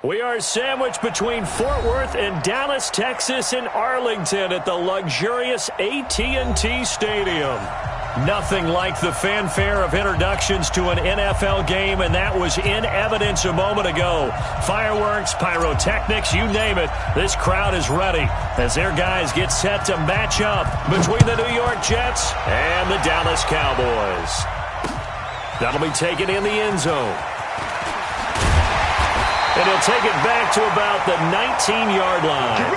We are sandwiched between Fort Worth and Dallas, Texas, and Arlington at the luxurious AT&T Stadium. Nothing like the fanfare of introductions to an NFL game, and that was in evidence a moment ago. Fireworks, pyrotechnics, you name it, this crowd is ready as their guys get set to match up between the New York Jets and the Dallas Cowboys. That'll be taken in the end zone. And he'll take it back to about the 19-yard line.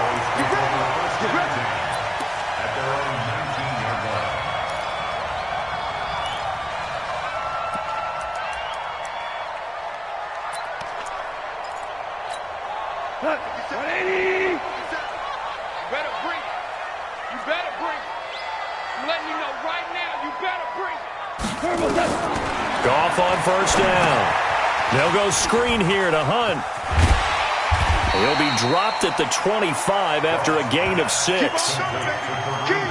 Goff on first down. They'll go screen here to Hunt. He'll be dropped at the 25 after a gain of 6.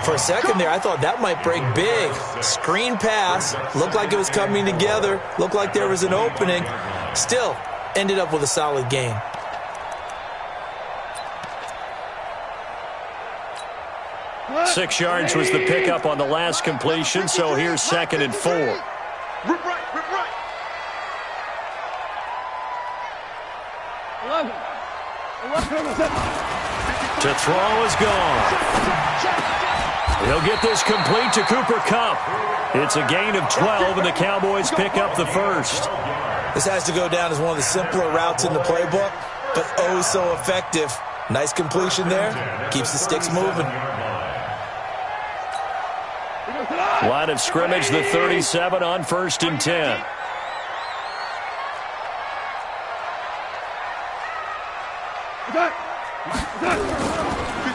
For a second there, I thought that might break big. Screen pass. Looked like it was coming together. Looked like there was an opening. Still, ended up with a solid gain. Six yards was the pickup on the last completion, so here's 2nd and 4. Rip right. To throw is gone. He'll get this complete to Cooper Kupp. It's a gain of 12, and the Cowboys pick up the first. This has to go down as one of the simpler routes in the playbook, but oh so effective. Nice completion there. Keeps the sticks moving. Line of scrimmage, the 37 on 1st and 10.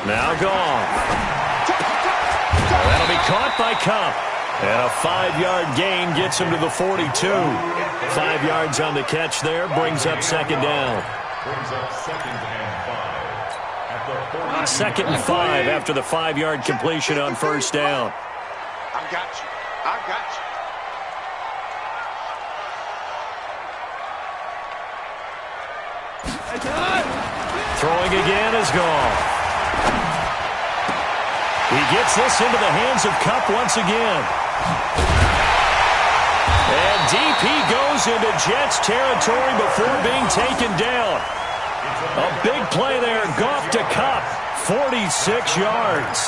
Now gone. That'll be caught by Kupp. And a 5-yard gain gets him to the 42. 5 yards on the catch there, brings up 2nd down. 2nd and 5 after the 5-yard completion on 1st down. I got you. Throwing again is gone. He gets this into the hands of Kupp once again. And deep he goes into Jets territory before being taken down. A big play there. Goff to Kupp. 46 yards.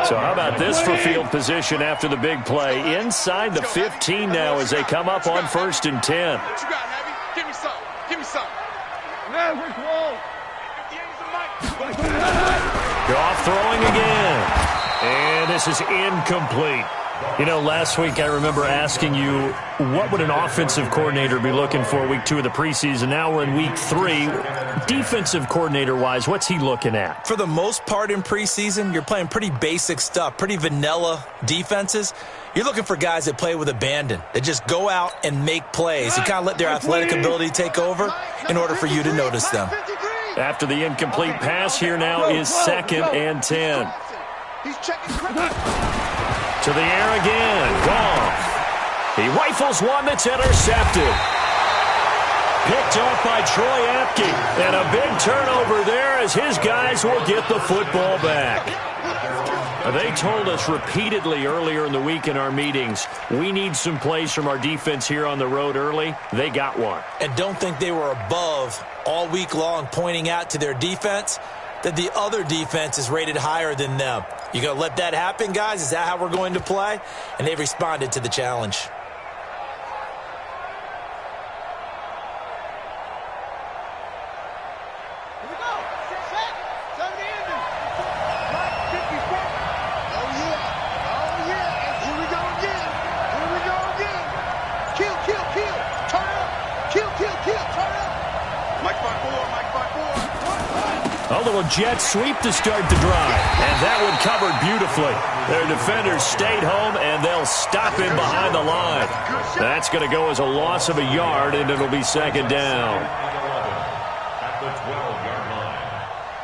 So how about this for field position after the big play? Inside the 15 now as they come up on 1st and 10. What you got, Heavy? Give me some. Goff throwing again. And this is incomplete. You know, last week I remember asking you, what would an offensive coordinator be looking for week 2 of the preseason? Now we're in week 3. Defensive coordinator-wise, what's he looking at? For the most part in preseason, you're playing pretty basic stuff, pretty vanilla defenses. You're looking for guys that play with abandon, that just go out and make plays. You kind of let their athletic ability take over in order for you to notice them. After the incomplete pass, here now is 2nd and 10. He's checking. To the air again. Goff. He rifles one that's intercepted. Picked off by Troy Apke. And a big turnover there as his guys will get the football back. They told us repeatedly earlier in the week in our meetings, we need some plays from our defense here on the road early. They got one. And don't think they were above all week long pointing out to their defense that the other defense is rated higher than them. You going to let that happen, guys? Is that how we're going to play? And they've responded to the challenge. A little jet sweep to start the drive. And that one covered beautifully. Their defenders stayed home, and they'll stop him behind the line. That's going to go as a loss of a yard, and it'll be 2nd down.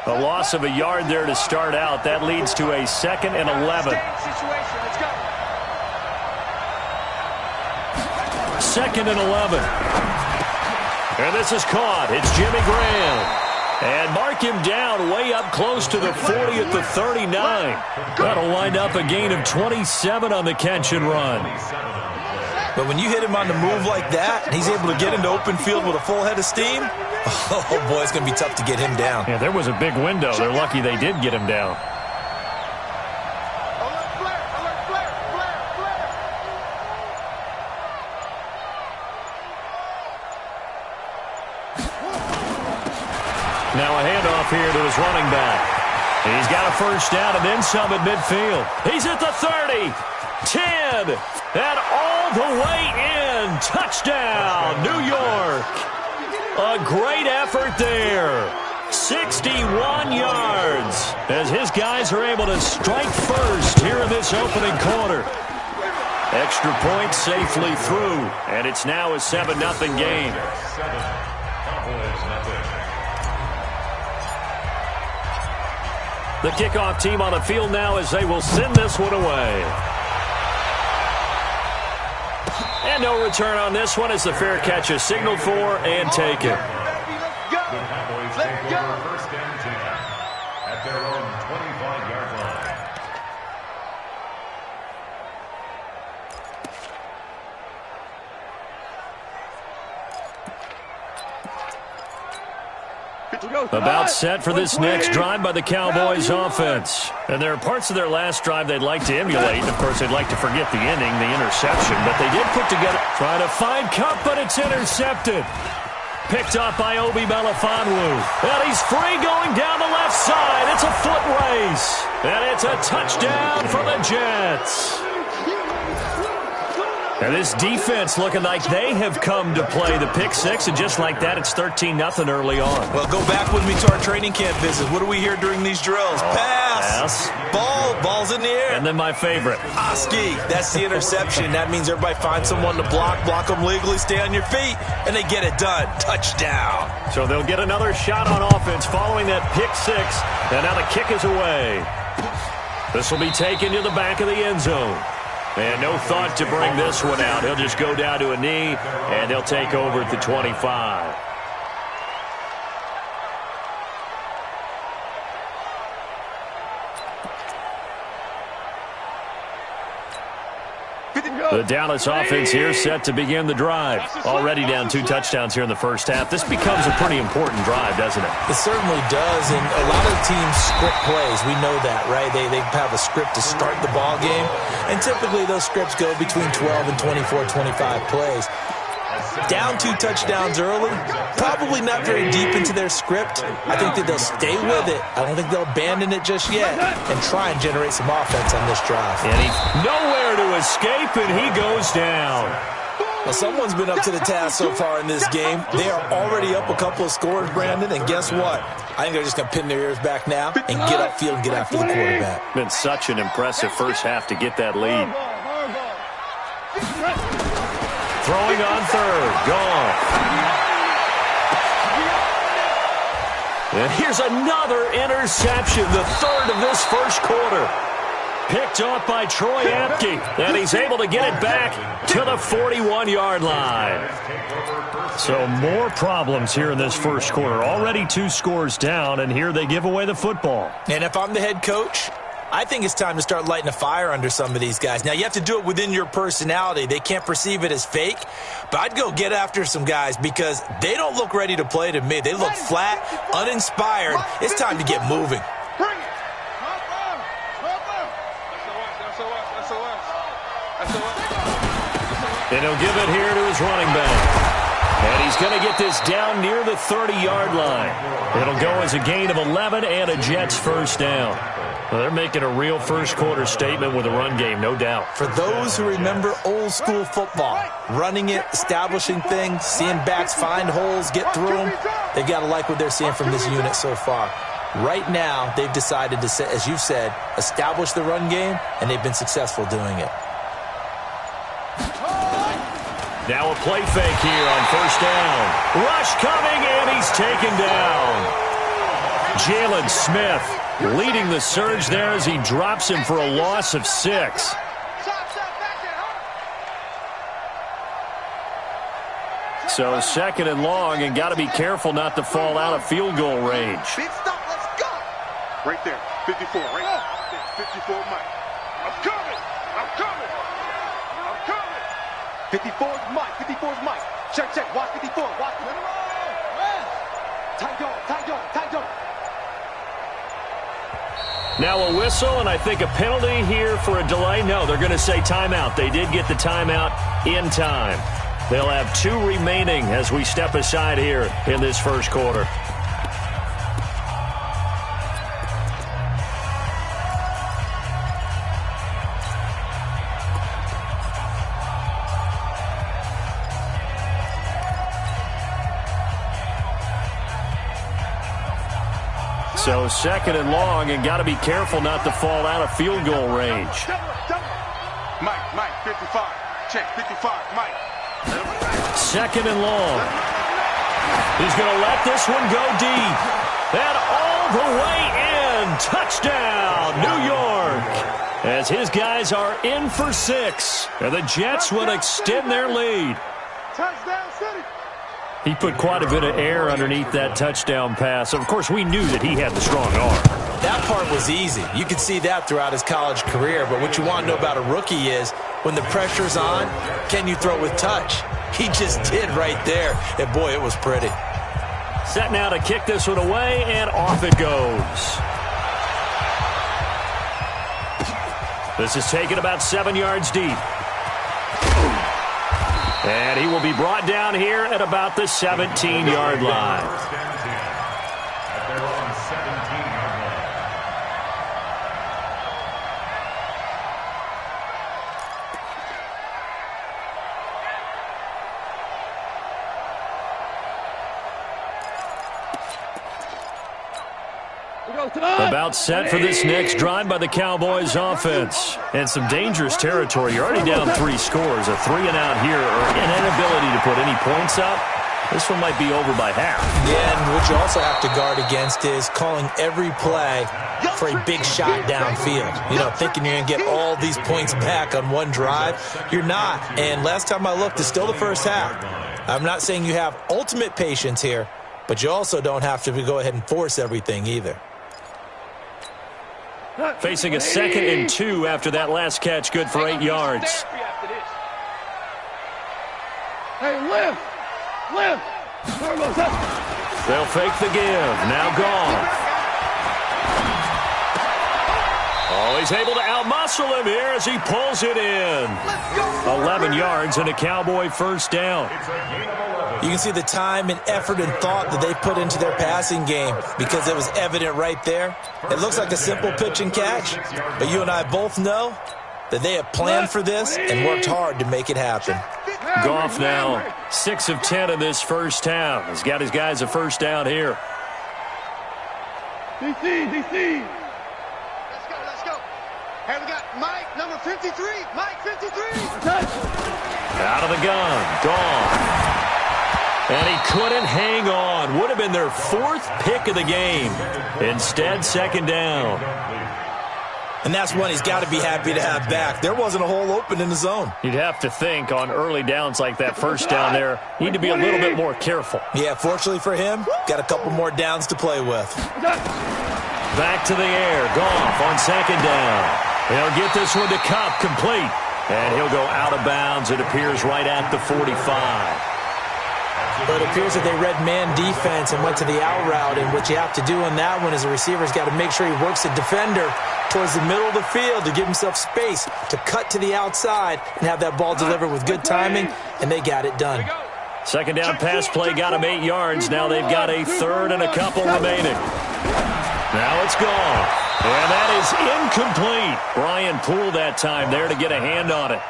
A loss of a yard there to start out. That leads to a 2nd and 11. 2nd and 11. And this is caught. It's Jimmy Graham. And mark him down way up close to the 40 at the 39. That'll wind up a gain of 27 on the catch and run. But when you hit him on the move like that, and he's able to get into open field with a full head of steam, oh, boy, it's going to be tough to get him down. Yeah, there was a big window. They're lucky they did get him down. Now a handoff here to his running back. He's got a first down and then some at midfield. He's at the 30, 10, and all the way in. Touchdown, New York. A great effort there. 61 yards as his guys are able to strike first here in this opening quarter. Extra point safely through, and it's now a 7-0 game. The kickoff team on the field now as they will send this one away. And no return on this one as the fair catch is signaled for and taken. Let's go. First and 10 at their own 25-yard line. About set for this next drive by the Cowboys offense. And there are parts of their last drive they'd like to emulate. And, of course, they'd like to forget the ending, the interception. But they did put together, trying to find Cup, but it's intercepted. Picked up by Obi Melifonwu. And he's free going down the left side. It's a foot race. And it's a touchdown for the Jets. And this defense looking like they have come to play the pick six, and just like that, it's 13-0 early on. Well, go back with me to our training camp visit. What do we hear during these drills? Pass. Ball's in the air. And then my favorite. Oski, that's the interception. That means everybody finds someone to block them legally, stay on your feet, and they get it done. Touchdown. So they'll get another shot on offense following that pick six, and now the kick is away. This will be taken to the back of the end zone. And no thought to bring this one out. He'll just go down to a knee, and they'll take over at the 25. The Dallas offense here set to begin the drive. Already down 2 touchdowns here in the first half. This becomes a pretty important drive, doesn't it? It certainly does, and a lot of teams script plays. We know that, right? They have a script to start the ball game, and typically those scripts go between 12 and 24, 25 plays. Down 2 touchdowns early, probably not very deep into their script. I think that they'll stay with it. I don't think they'll abandon it just yet and try and generate some offense on this drive. And he's nowhere to escape, and he goes down. Well, someone's been up to the task so far in this game. They are already up a couple of scores, Brandon, and guess what? I think they're just going to pin their ears back now and get upfield and get after the quarterback. Been such an impressive first half to get that lead. Throwing on third. Gone. And here's another interception, the third of this first quarter. Picked off by Troy Apke. And he's able to get it back to the 41-yard line. So more problems here in this first quarter. Already 2 scores down, and here they give away the football. And if I'm the head coach, I think it's time to start lighting a fire under some of these guys. Now, you have to do it within your personality. They can't perceive it as fake. But I'd go get after some guys because they don't look ready to play to me. They look flat, uninspired. It's time to get moving. And he'll give it here to his running back. And he's going to get this down near the 30-yard line. It'll go as a gain of 11 and a Jets first down. Well, they're making a real first-quarter statement with a run game, no doubt. For those who remember old-school football, running it, establishing things, seeing backs find holes, get through them, they've got to like what they're seeing from this unit so far. Right now, they've decided to, as you said, establish the run game, and they've been successful doing it. Now a play fake here on first down. Rush coming, and he's taken down. Jalen Smith leading the surge there as he drops him for a loss of 6. So second and long, and got to be careful not to fall out of field goal range. Big stop, let's go. Right there, 54, right there. 54, Mike. I'm coming. I'm coming. I'm coming. 54's Mike. 54's Mike. Check, check. Watch 54. Watch 54. Tight dog, tight dog, tight dog. Now a whistle, and I think a penalty here for a delay. No, they're going to say timeout. They did get the timeout in time. They'll have 2 remaining as we step aside here in this first quarter. So second and long, and got to be careful not to fall out of field goal range. Mike, 55. Check, 55, Mike. Second and long. He's going to let this one go deep. And all the way in. Touchdown, New York. As his guys are in for 6. And the Jets will extend their lead. Touchdown City. He put quite a bit of air underneath that touchdown pass. Of course, we knew that he had the strong arm. That part was easy. You could see that throughout his college career. But what you want to know about a rookie is when the pressure's on, can you throw with touch? He just did right there. And, boy, it was pretty. Set now to kick this one away, and off it goes. This is taken about 7 yards deep. And he will be brought down here at about the 17-yard line. At their own 17-yard line. About set for this next drive by the Cowboys offense. And some dangerous territory. You're already down 3 scores. A 3-and-out here, or an inability to put any points up. This one might be over by half. Yeah, and what you also have to guard against is calling every play for a big shot downfield. You know, thinking you're going to get all these points back on one drive. You're not. And last time I looked, it's still the first half. I'm not saying you have ultimate patience here, but you also don't have to go ahead and force everything either. Facing a 2nd and 2 after that last catch, good for 8 yards. Hey, lift! They'll fake the give. Now gone. Oh, he's able to outmuscle him here as he pulls it in. 11 yards and a Cowboy first down. You can see the time and effort and thought that they put into their passing game because it was evident right there. It looks like a simple pitch and catch, but you and I both know that they have planned for this and worked hard to make it happen. Goff now 6 of 10 in this first half. He's got his guys a first down here. DC! Let's go. Here we got Mike, number 53. Mike, 53. Out of the gun. Gone. And he couldn't hang on. Would have been their 4th pick of the game. Instead, second down. And that's one he's got to be happy to have back. There wasn't a hole open in the zone. You'd have to think on early downs like that first down there, need to be a little bit more careful. Yeah, fortunately for him, got a couple more downs to play with. Back to the air. Goff on second down. He'll get this one to Kupp, complete. And he'll go out of bounds. It appears right at the 45. But it appears that they read man defense and went to the out route. And what you have to do on that one is the receiver's got to make sure he works the defender towards the middle of the field to give himself space to cut to the outside and have that ball delivered with good timing, and they got it done. Second down pass play got him 8 yards. Now they've got a 3rd and a couple remaining. Now it's gone. And that is incomplete. Brian Poole that time there to get a hand on it.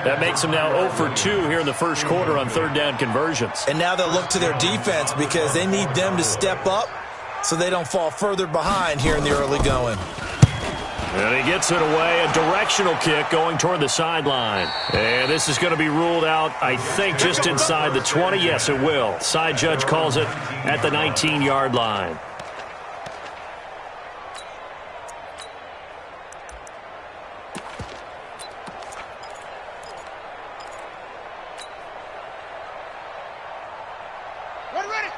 That makes him now 0 for 2 here in the first quarter on 3rd down conversions. And now they'll look to their defense because they need them to step up so they don't fall further behind here in the early going. And he gets it away. A directional kick going toward the sideline. And this is going to be ruled out, I think, just inside the 20. Yes, it will. Side judge calls it at the 19-yard line.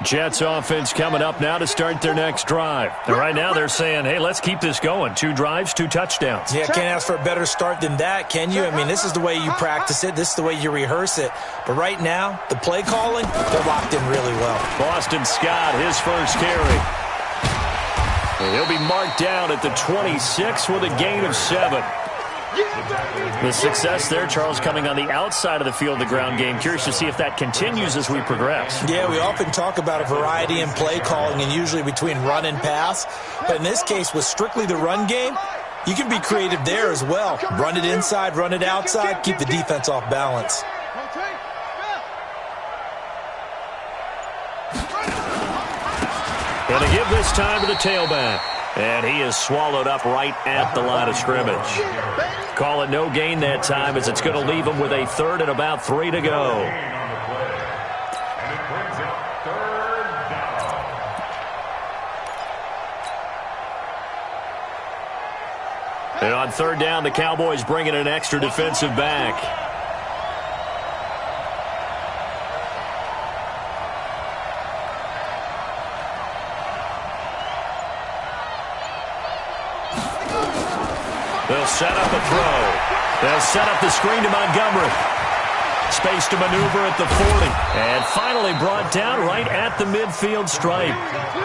Jets offense coming up now to start their next drive. And right now they're saying, hey, let's keep this going. 2 drives, 2 touchdowns. Yeah, can't ask for a better start than that, can you? I mean, this is the way you practice it. This is the way you rehearse it. But right now, the play calling, they're locked in really well. Boston Scott, his first carry. And he'll be marked down at the 26 with a gain of 7. The success there, Charles, coming on the outside of the field, the ground game. Curious to see if that continues as we progress. Yeah, we often talk about a variety in play calling and usually between run and pass. But in this case, with strictly the run game, you can be creative there as well. Run it inside, run it outside, keep the defense off balance. Going to give this time to the tailback. And he is swallowed up right at the line of scrimmage. Call it no gain that time as it's going to leave him with a 3rd and about 3 to go. And on 3rd down, the Cowboys bring in an extra defensive back. They'll set up a throw. They'll set up the screen to Montgomery. Space to maneuver at the 40. And finally brought down right at the midfield stripe.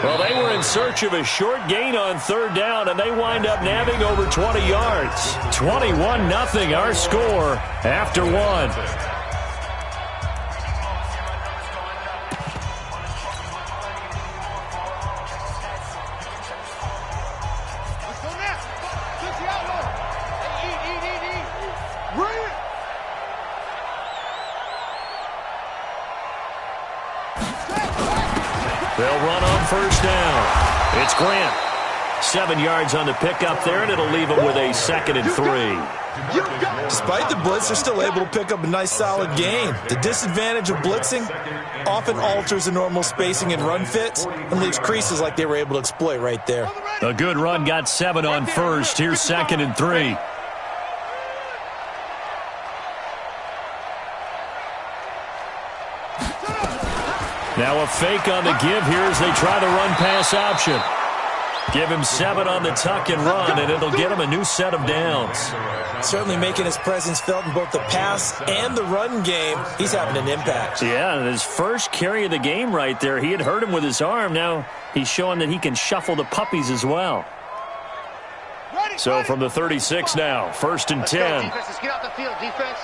Well, they were in search of a short gain on 3rd down, and they wind up nabbing over 20 yards. 21-0 our score after 1. They'll run on 1st down. It's Grant. 7 yards on the pickup there, and it'll leave them with a 2nd and 3. Despite the blitz, they're still able to pick up a nice solid gain. The disadvantage of blitzing often alters the normal spacing and run fits and leaves creases like they were able to exploit right there. A good run got 7 on 1st. Here's 2nd and 3. Now a fake on the give here as they try the run-pass option. Give him 7 on the tuck and run, and it'll get him a new set of downs. Certainly making his presence felt in both the pass and the run game. He's having an impact. Yeah, and his first carry of the game right there. He had hurt him with his arm. Now he's showing that he can shuffle the puppies as well. So from the 36 now, 1st and 10. Let's get off the field, defense.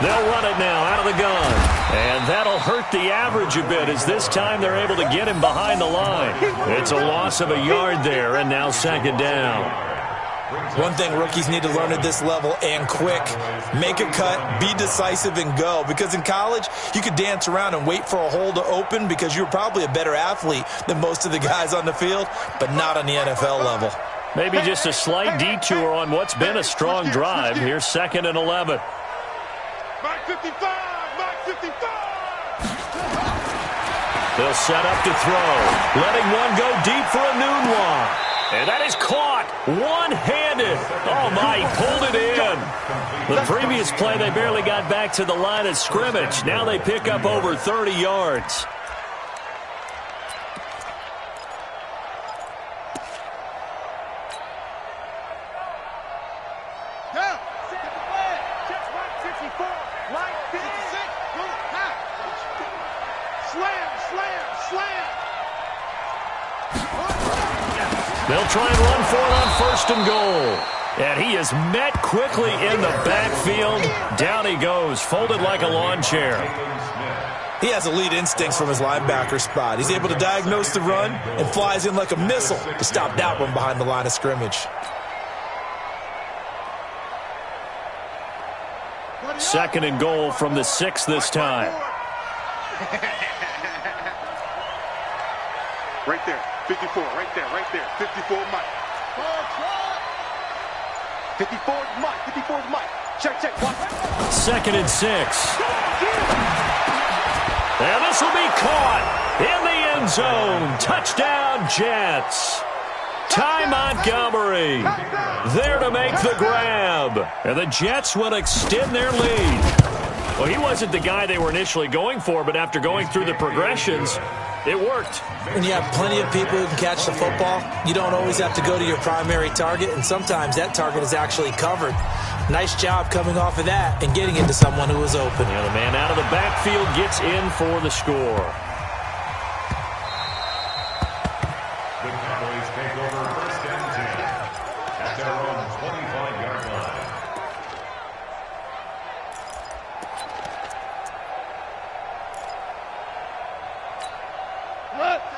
They'll run it now out of the gun. And that'll hurt the average a bit as this time they're able to get him behind the line. It's a loss of a yard there, and now 2nd down. One thing rookies need to learn at this level, and quick. Make a cut, be decisive, and go. Because in college, you could dance around and wait for a hole to open because you're probably a better athlete than most of the guys on the field, but not on the NFL level. Maybe just a slight detour on what's been a strong drive. Here's 2nd and 11. Mike 55! Mike 55! They'll set up to throw. Letting one go deep for a noon one. And that is caught one-handed. Oh, my, he pulled it in. The previous play, they barely got back to the line of scrimmage. Now they pick up over 30 yards. They'll try and run for it on 1st and goal. And he is met quickly in the backfield. Down he goes, folded like a lawn chair. He has elite instincts from his linebacker spot. He's able to diagnose the run and flies in like a missile to stop that one behind the line of scrimmage. 2nd and goal from the 6 this time. Right there, 54, right there, 54 Mike. 54's Mike, 54's Mike. Check, watch. 2nd and 6. And this will be caught in the end zone. Touchdown, Jets. Ty Montgomery there to make the grab. And the Jets will extend their lead. Well, he wasn't the guy they were initially going for, but after going through the progressions, it worked. When you have plenty of people who can catch the football, you don't always have to go to your primary target, and sometimes that target is actually covered. Nice job coming off of that and getting into someone who was open. Yeah, the man out of the backfield gets in for the score. The Cowboys take over 1st and 10 at their own 25-yard line.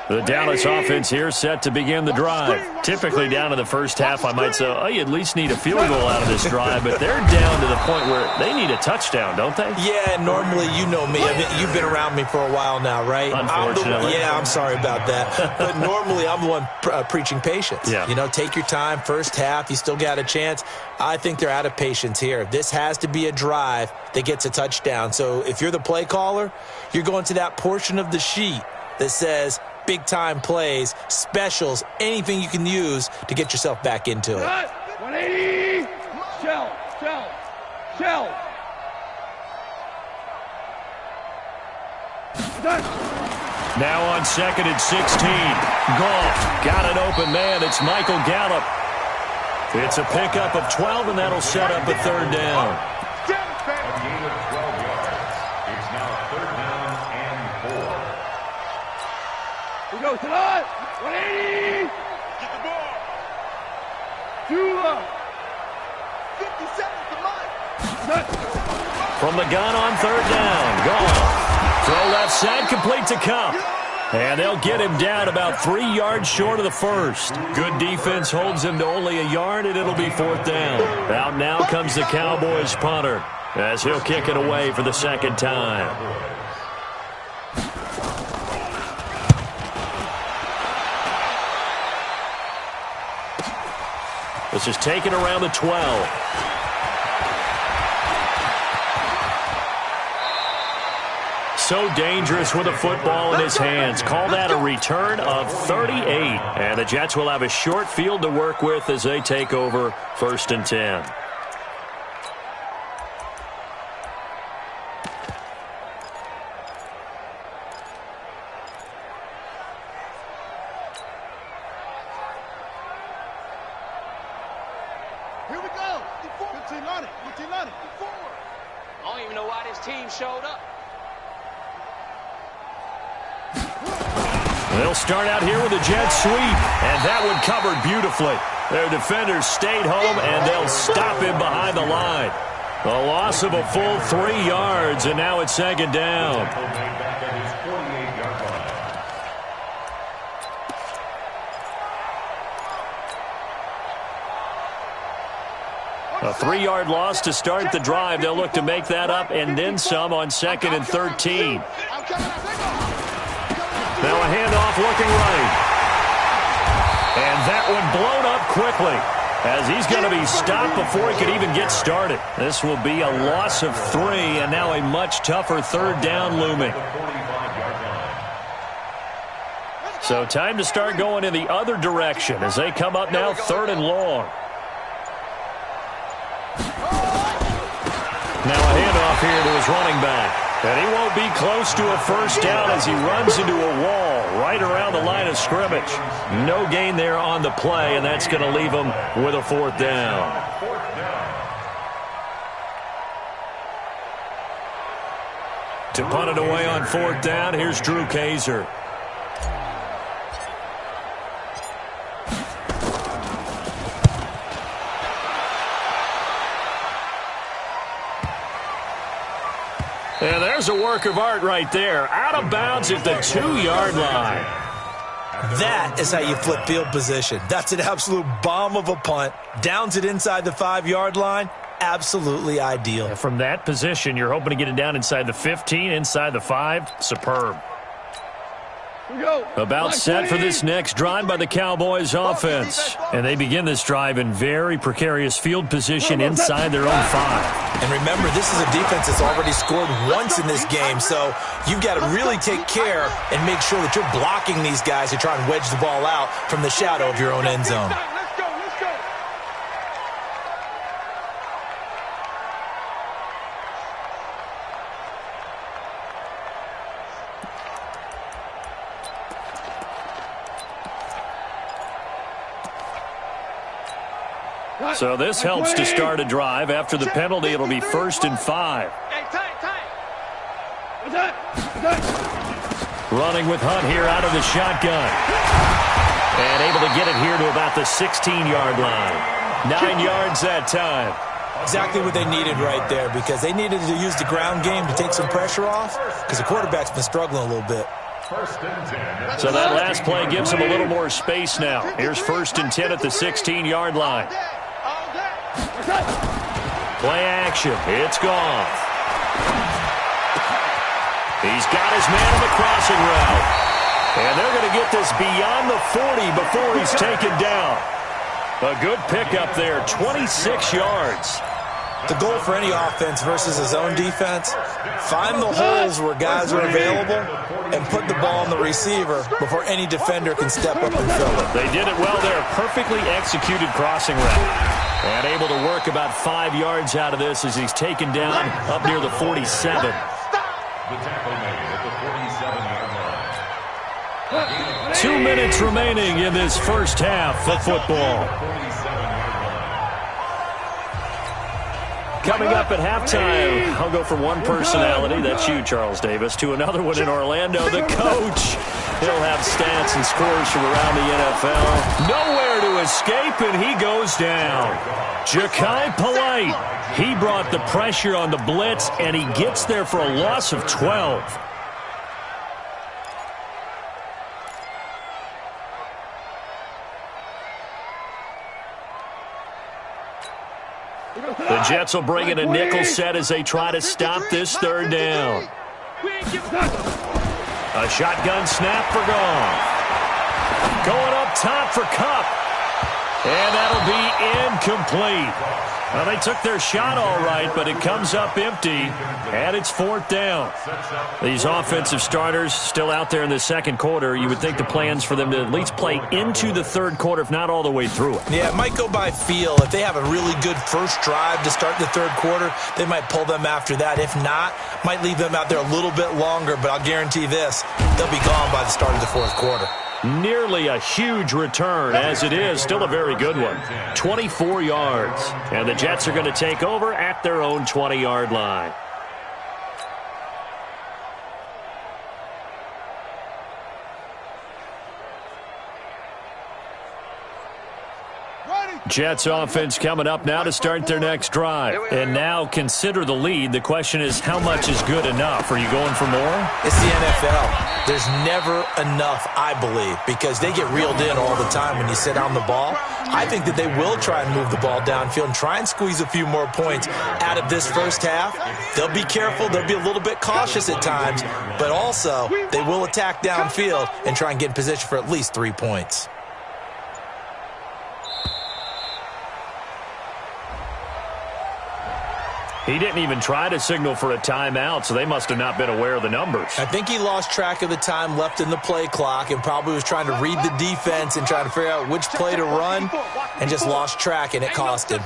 The Dallas offense here set to begin the drive. Typically down to the first half, I might say, oh, you at least need a field goal out of this drive, but they're down to the point where they need a touchdown, don't they? Yeah, normally, you know me. I mean, you've been around me for a while now, right? Unfortunately. I'm sorry about that. But normally, I'm the one preaching patience. Yeah. You know, take your time. First half, you still got a chance. I think they're out of patience here. This has to be a drive that gets a touchdown. So if you're the play caller, you're going to that portion of the sheet that says big-time plays, specials, anything you can use to get yourself back into it. 180. Shell. Done. Now on 2nd and 16. Goff got an open man. It's Michael Gallup. It's a pickup of 12, and that'll set up a 3rd down. A gain of 12 yards. It's now 3rd down and 4. We go to the 180. Get the ball. Two up. 50 seconds to mine. Done. From the gun on 3rd down. Goff. Throw left side, complete to Kupp. And they'll get him down about 3 yards short of the first. Good defense holds him to only a yard, and it'll be 4th down. Out now comes the Cowboys punter, as he'll kick it away for the 2nd time. This is taken around the 12. So dangerous with a football in his hands. Call that a return of 38. And the Jets will have a short field to work with as they take over 1st and 10. Here we go. 15 on it. 15 on it. Forward. I don't even know why this team showed up. They'll start out here with a jet sweep, and that one covered beautifully. Their defenders stayed home, and they'll stop him behind the line. A loss of a full 3 yards, and now it's 2nd down. Back at his 48-yard line. A 3-yard loss to start the drive. They'll look to make that up and then some on 2nd and 13. Now a handoff looking right. And that one blown up quickly as he's going to be stopped before he could even get started. This will be a loss of 3, and now a much tougher 3rd down looming. So time to start going in the other direction as they come up now 3rd and long. Now a handoff here to his running back. And he won't be close to a 1st down as he runs into a wall right around the line of scrimmage. No gain there on the play, and that's going to leave him with a 4th down. To punt it away on 4th down, here's Drew Kaiser. And there's a work of art right there. Out of bounds at the 2-yard line. That is how you flip field position. That's an absolute bomb of a punt. Downs it inside the 5-yard line. Absolutely ideal. And from that position, you're hoping to get it down inside the 15, inside the 5. Superb. About set for this next drive by the Cowboys offense. And they begin this drive in very precarious field position inside their own 5. And remember, this is a defense that's already scored once in this game, so you've got to really take care and make sure that you're blocking these guys who try and wedge the ball out from the shadow of your own end zone. So this helps to start a drive. After the penalty, it'll be 1st and 5. Running with Hunt here out of the shotgun. And able to get it here to about the 16-yard line. 9 yards that time. Exactly what they needed right there, because they needed to use the ground game to take some pressure off, because the quarterback's been struggling a little bit. So that last play gives them a little more space now. Here's 1st and 10 at the 16-yard line. Play action. It's gone. He's got his man on the crossing route. And they're going to get this beyond the 40 before he's taken down. A good pickup there, 26 yards. The goal for any offense versus his own defense, find the holes where guys are available and put the ball on the receiver before any defender can step up and fill it. They did it well there. Perfectly executed crossing route. And able to work about 5 yards out of this as he's taken down up near the 47. The tackle made at the 47-yard line. 2 minutes remaining in this first half of football. Coming up at halftime, I'll go from one personality, that's you, Charles Davis, to another one in Orlando, the coach. He'll have stats and scores from around the NFL. Nowhere to escape, and he goes down. Ja'Kai Polite. He brought the pressure on the blitz, and he gets there for a loss of 12. The Jets will bring in a nickel set as they try to stop this 3rd down. A shotgun snap for Goff. Going up top for Kupp. And that'll be incomplete. Well, they took their shot all right, but it comes up empty, and it's 4th down. These offensive starters still out there in the second quarter. You would think the plans for them to at least play into the 3rd quarter, if not all the way through it. Yeah, it might go by feel. If they have a really good first drive to start the 3rd quarter, they might pull them after that. If not, might leave them out there a little bit longer, but I'll guarantee this, they'll be gone by the start of the 4th quarter. Nearly a huge return, as it is. Still a very good one. 24 yards. And the Jets are going to take over at their own 20-yard line. Jets offense coming up now to start their next drive. And now consider the lead. The question is, how much is good enough? Are you going for more? It's the NFL. There's never enough, I believe, because they get reeled in all the time when you sit on the ball. I think that they will try and move the ball downfield and try and squeeze a few more points out of this first half. They'll be careful. They'll be a little bit cautious at times, but also they will attack downfield and try and get in position for at least 3 points. He didn't even try to signal for a timeout, so they must have not been aware of the numbers. I think he lost track of the time left in the play clock and probably was trying to read the defense and trying to figure out which play to run and just lost track, and it cost him.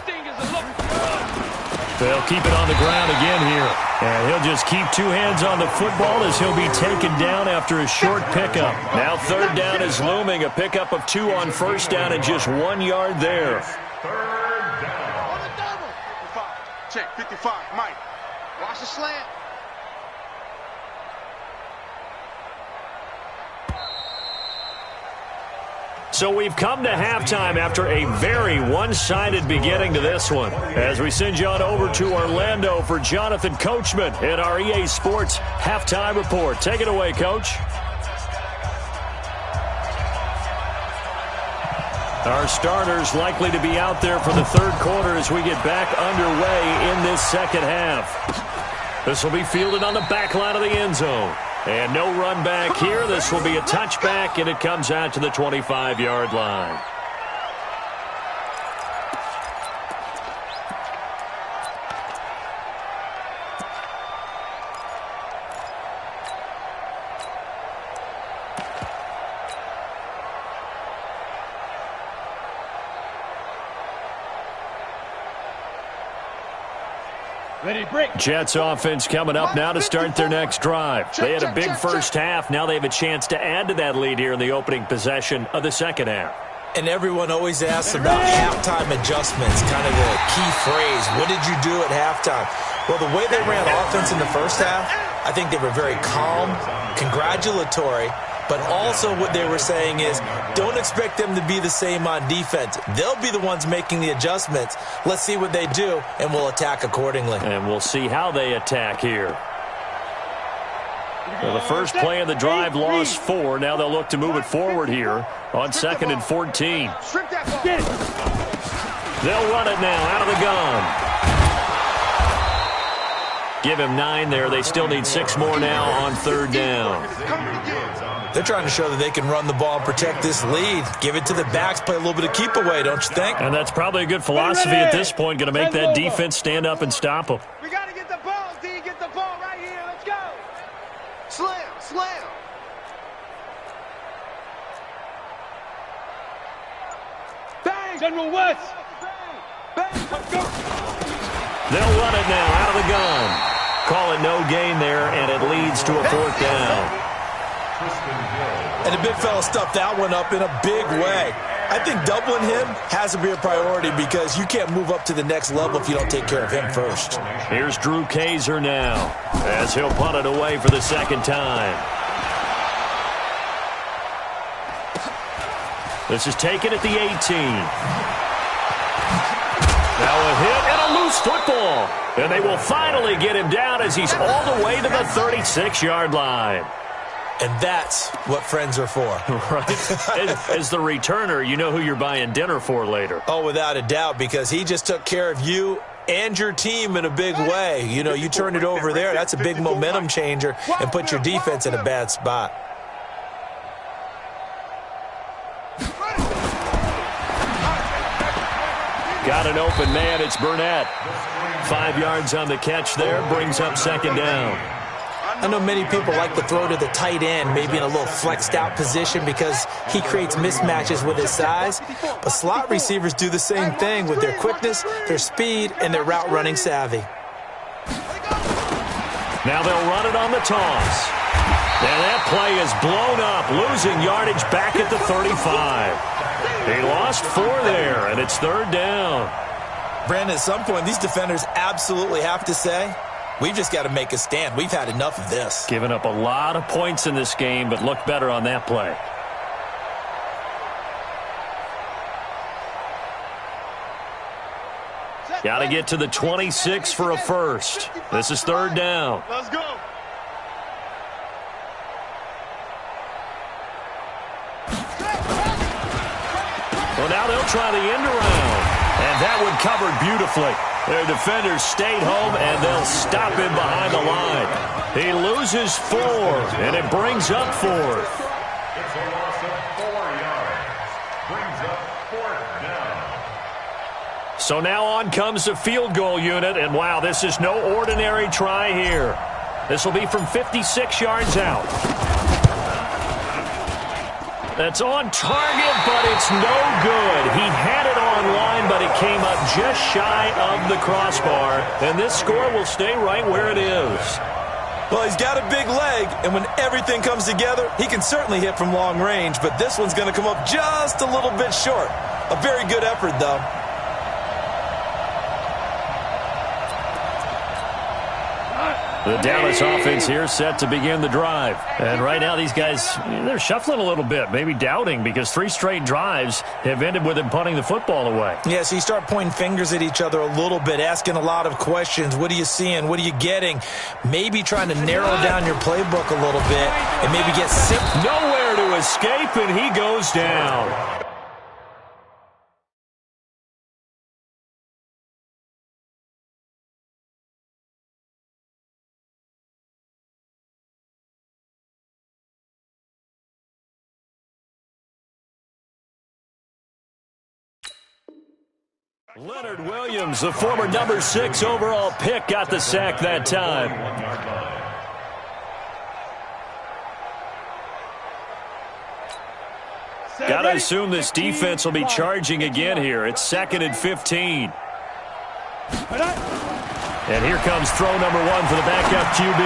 They'll keep it on the ground again here. And he'll just keep 2 hands on the football as he'll be taken down after a short pickup. Now 3rd down is looming. A pickup of 2 on 1st down and just 1 yard there. 3rd down. Check, 55, Mike. Watch the slant. So we've come to halftime after a very one-sided beginning to this one. As we send you on over to Orlando for Jonathan Coachman in our EA Sports Halftime Report. Take it away, Coach. Our starters likely to be out there for the 3rd quarter as we get back underway in this second half. This will be fielded on the back line of the end zone. And no run back here. This will be a touchback, and it comes out to the 25-yard line. Jets offense coming up now to start their next drive. They had a big first half. Now they have a chance to add to that lead here in the opening possession of the second half. And everyone always asks about halftime adjustments, kind of the key phrase. What did you do at halftime? Well, the way they ran offense in the first half, I think they were very calm, congratulatory, but also what they were saying is don't expect them to be the same on defense. They'll be the ones making the adjustments. Let's see what they do, and we'll attack accordingly. And we'll see how they attack here. Well, the first play of the drive lost 4. Now they'll look to move it forward here on 2nd and 14. They'll run it now out of the gun. Give him 9 there. They still need 6 more now on 3rd down. They're trying to show that they can run the ball and protect this lead. Give it to the backs, play a little bit of keep away, don't you think? And that's probably a good philosophy at this point. Going to make that defense stand up and stop them. We got to get the ball, D. Get the ball right here. Let's go. Slam, slam. Bang! General West! Bang, let's go. They'll run it now out of the gun. Call it no gain there, and it leads to a 4th down. And the big fella stuffed that one up in a big way. I think doubling him has to be a priority because you can't move up to the next level if you don't take care of him first. Here's Drew Kaiser now as he'll punt it away for the 2nd time. This is taken at the 18. Now a hit and a loose football. And they will finally get him down as he's all the way to the 36-yard line. And that's what friends are for. Right. As the returner, you know who you're buying dinner for later. Oh, without a doubt, because he just took care of you and your team in a big way. You know, you turn it over there, that's a big momentum changer and put your defense in a bad spot. Got an open man, it's Burnett. 5 yards on the catch there, brings up 2nd down. I know many people like to throw to the tight end, maybe in a little flexed out position because he creates mismatches with his size. But slot receivers do the same thing with their quickness, their speed, and their route running savvy. Now they'll run it on the toss. And that play is blown up, losing yardage back at the 35. He lost 4 there, and it's 3rd down. Brandon, at some point, these defenders absolutely have to say, we've just got to make a stand. We've had enough of this. Giving up a lot of points in this game, but looked better on that play. Got to get to the 26 for a first. This is 3rd down. Let's go. Well, now they'll try the end around. And that one covered beautifully. Their defenders stayed home, and they'll stop him behind the line. He loses 4, and it brings up 4th. It's a loss of 4 yards. Brings up 4th down. So now on comes the field goal unit, and wow, this is no ordinary try here. This will be from 56 yards out. That's on target, but it's no good. He had it on line, but it came up just shy of the crossbar, and this score will stay right where it is. Well, he's got a big leg, and when everything comes together, he can certainly hit from long range, but this one's going to come up just a little bit short. A very good effort, though. The Dallas offense here set to begin the drive. And right now these guys, they're shuffling a little bit, maybe doubting, because 3 straight drives have ended with them punting the football away. Yeah, so you start pointing fingers at each other a little bit, asking a lot of questions. What are you seeing? What are you getting? Maybe trying to narrow down your playbook a little bit and maybe get simple. Nowhere to escape, and he goes down. Leonard Williams, the former number 6 overall pick, got the sack that time. Got to assume this defense will be charging again here. It's 2nd and 15. And here comes throw number 1 for the backup QB.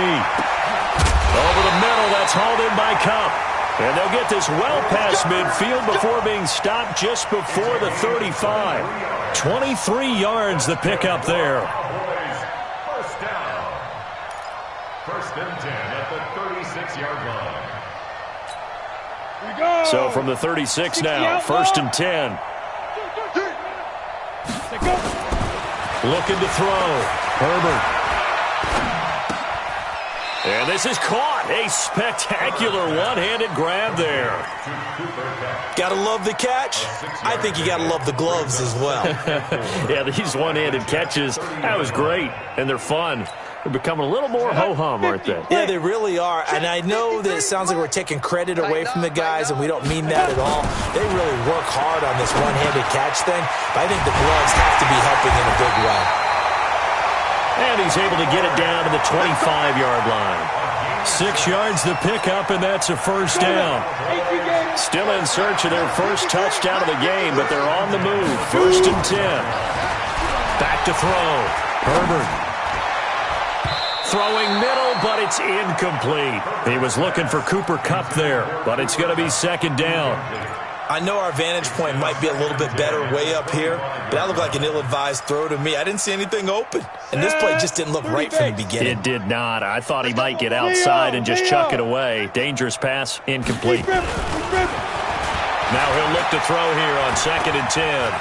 Over the middle, that's hauled in by Cup. And they'll get this well past midfield before being stopped just before the 35. 23 yards the pickup there. First down. First and 10 at the 36-yard line. So from the 36 now, first and 10. Looking to throw. Herbert. And this is caught. A spectacular one-handed grab there. Gotta love the catch. I think you gotta love the gloves as well. Yeah, these one-handed catches, that was great. And they're fun. They're becoming a little more ho-hum, aren't they? Yeah, they really are. And I know that it sounds like we're taking credit away from the guys, and we don't mean that at all. They really work hard on this one-handed catch thing, but I think the gloves have to be helping in a big way. And he's able to get it down to the 25-yard line. 6 yards the pickup, and that's a first down. Still in search of their first touchdown of the game, but they're on the move. First and 10. Back to throw. Herbert. Throwing middle, but it's incomplete. He was looking for Cooper Kupp there, but it's going to be second down. I know our vantage point might be a little bit better way up here, but that looked like an ill-advised throw to me. I didn't see anything open, and this play just didn't look right from the beginning. It did not. I thought he might get outside and just chuck it away. Dangerous pass, incomplete. Now he'll look to throw here on second and 10.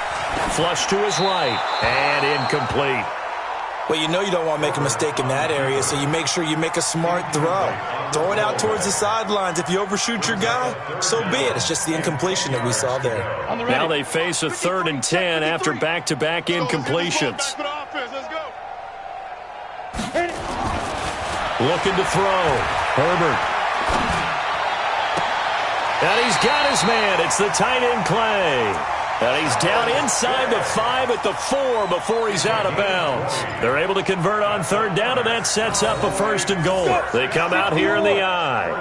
Flush to his right, and incomplete. Well, you know you don't want to make a mistake in that area, so you make sure you make a smart throw. Throw it out towards the sidelines. If you overshoot your guy, so be it. It's just the incompletion that we saw there. Now they face a third and 10 after back-to-back incompletions. Looking to throw. Herbert. And he's got his man. It's the tight end Clay. And he's down inside the 5 at the 4 before he's out of bounds. They're able to convert on third down, and that sets up a first and goal. They come out here in the I.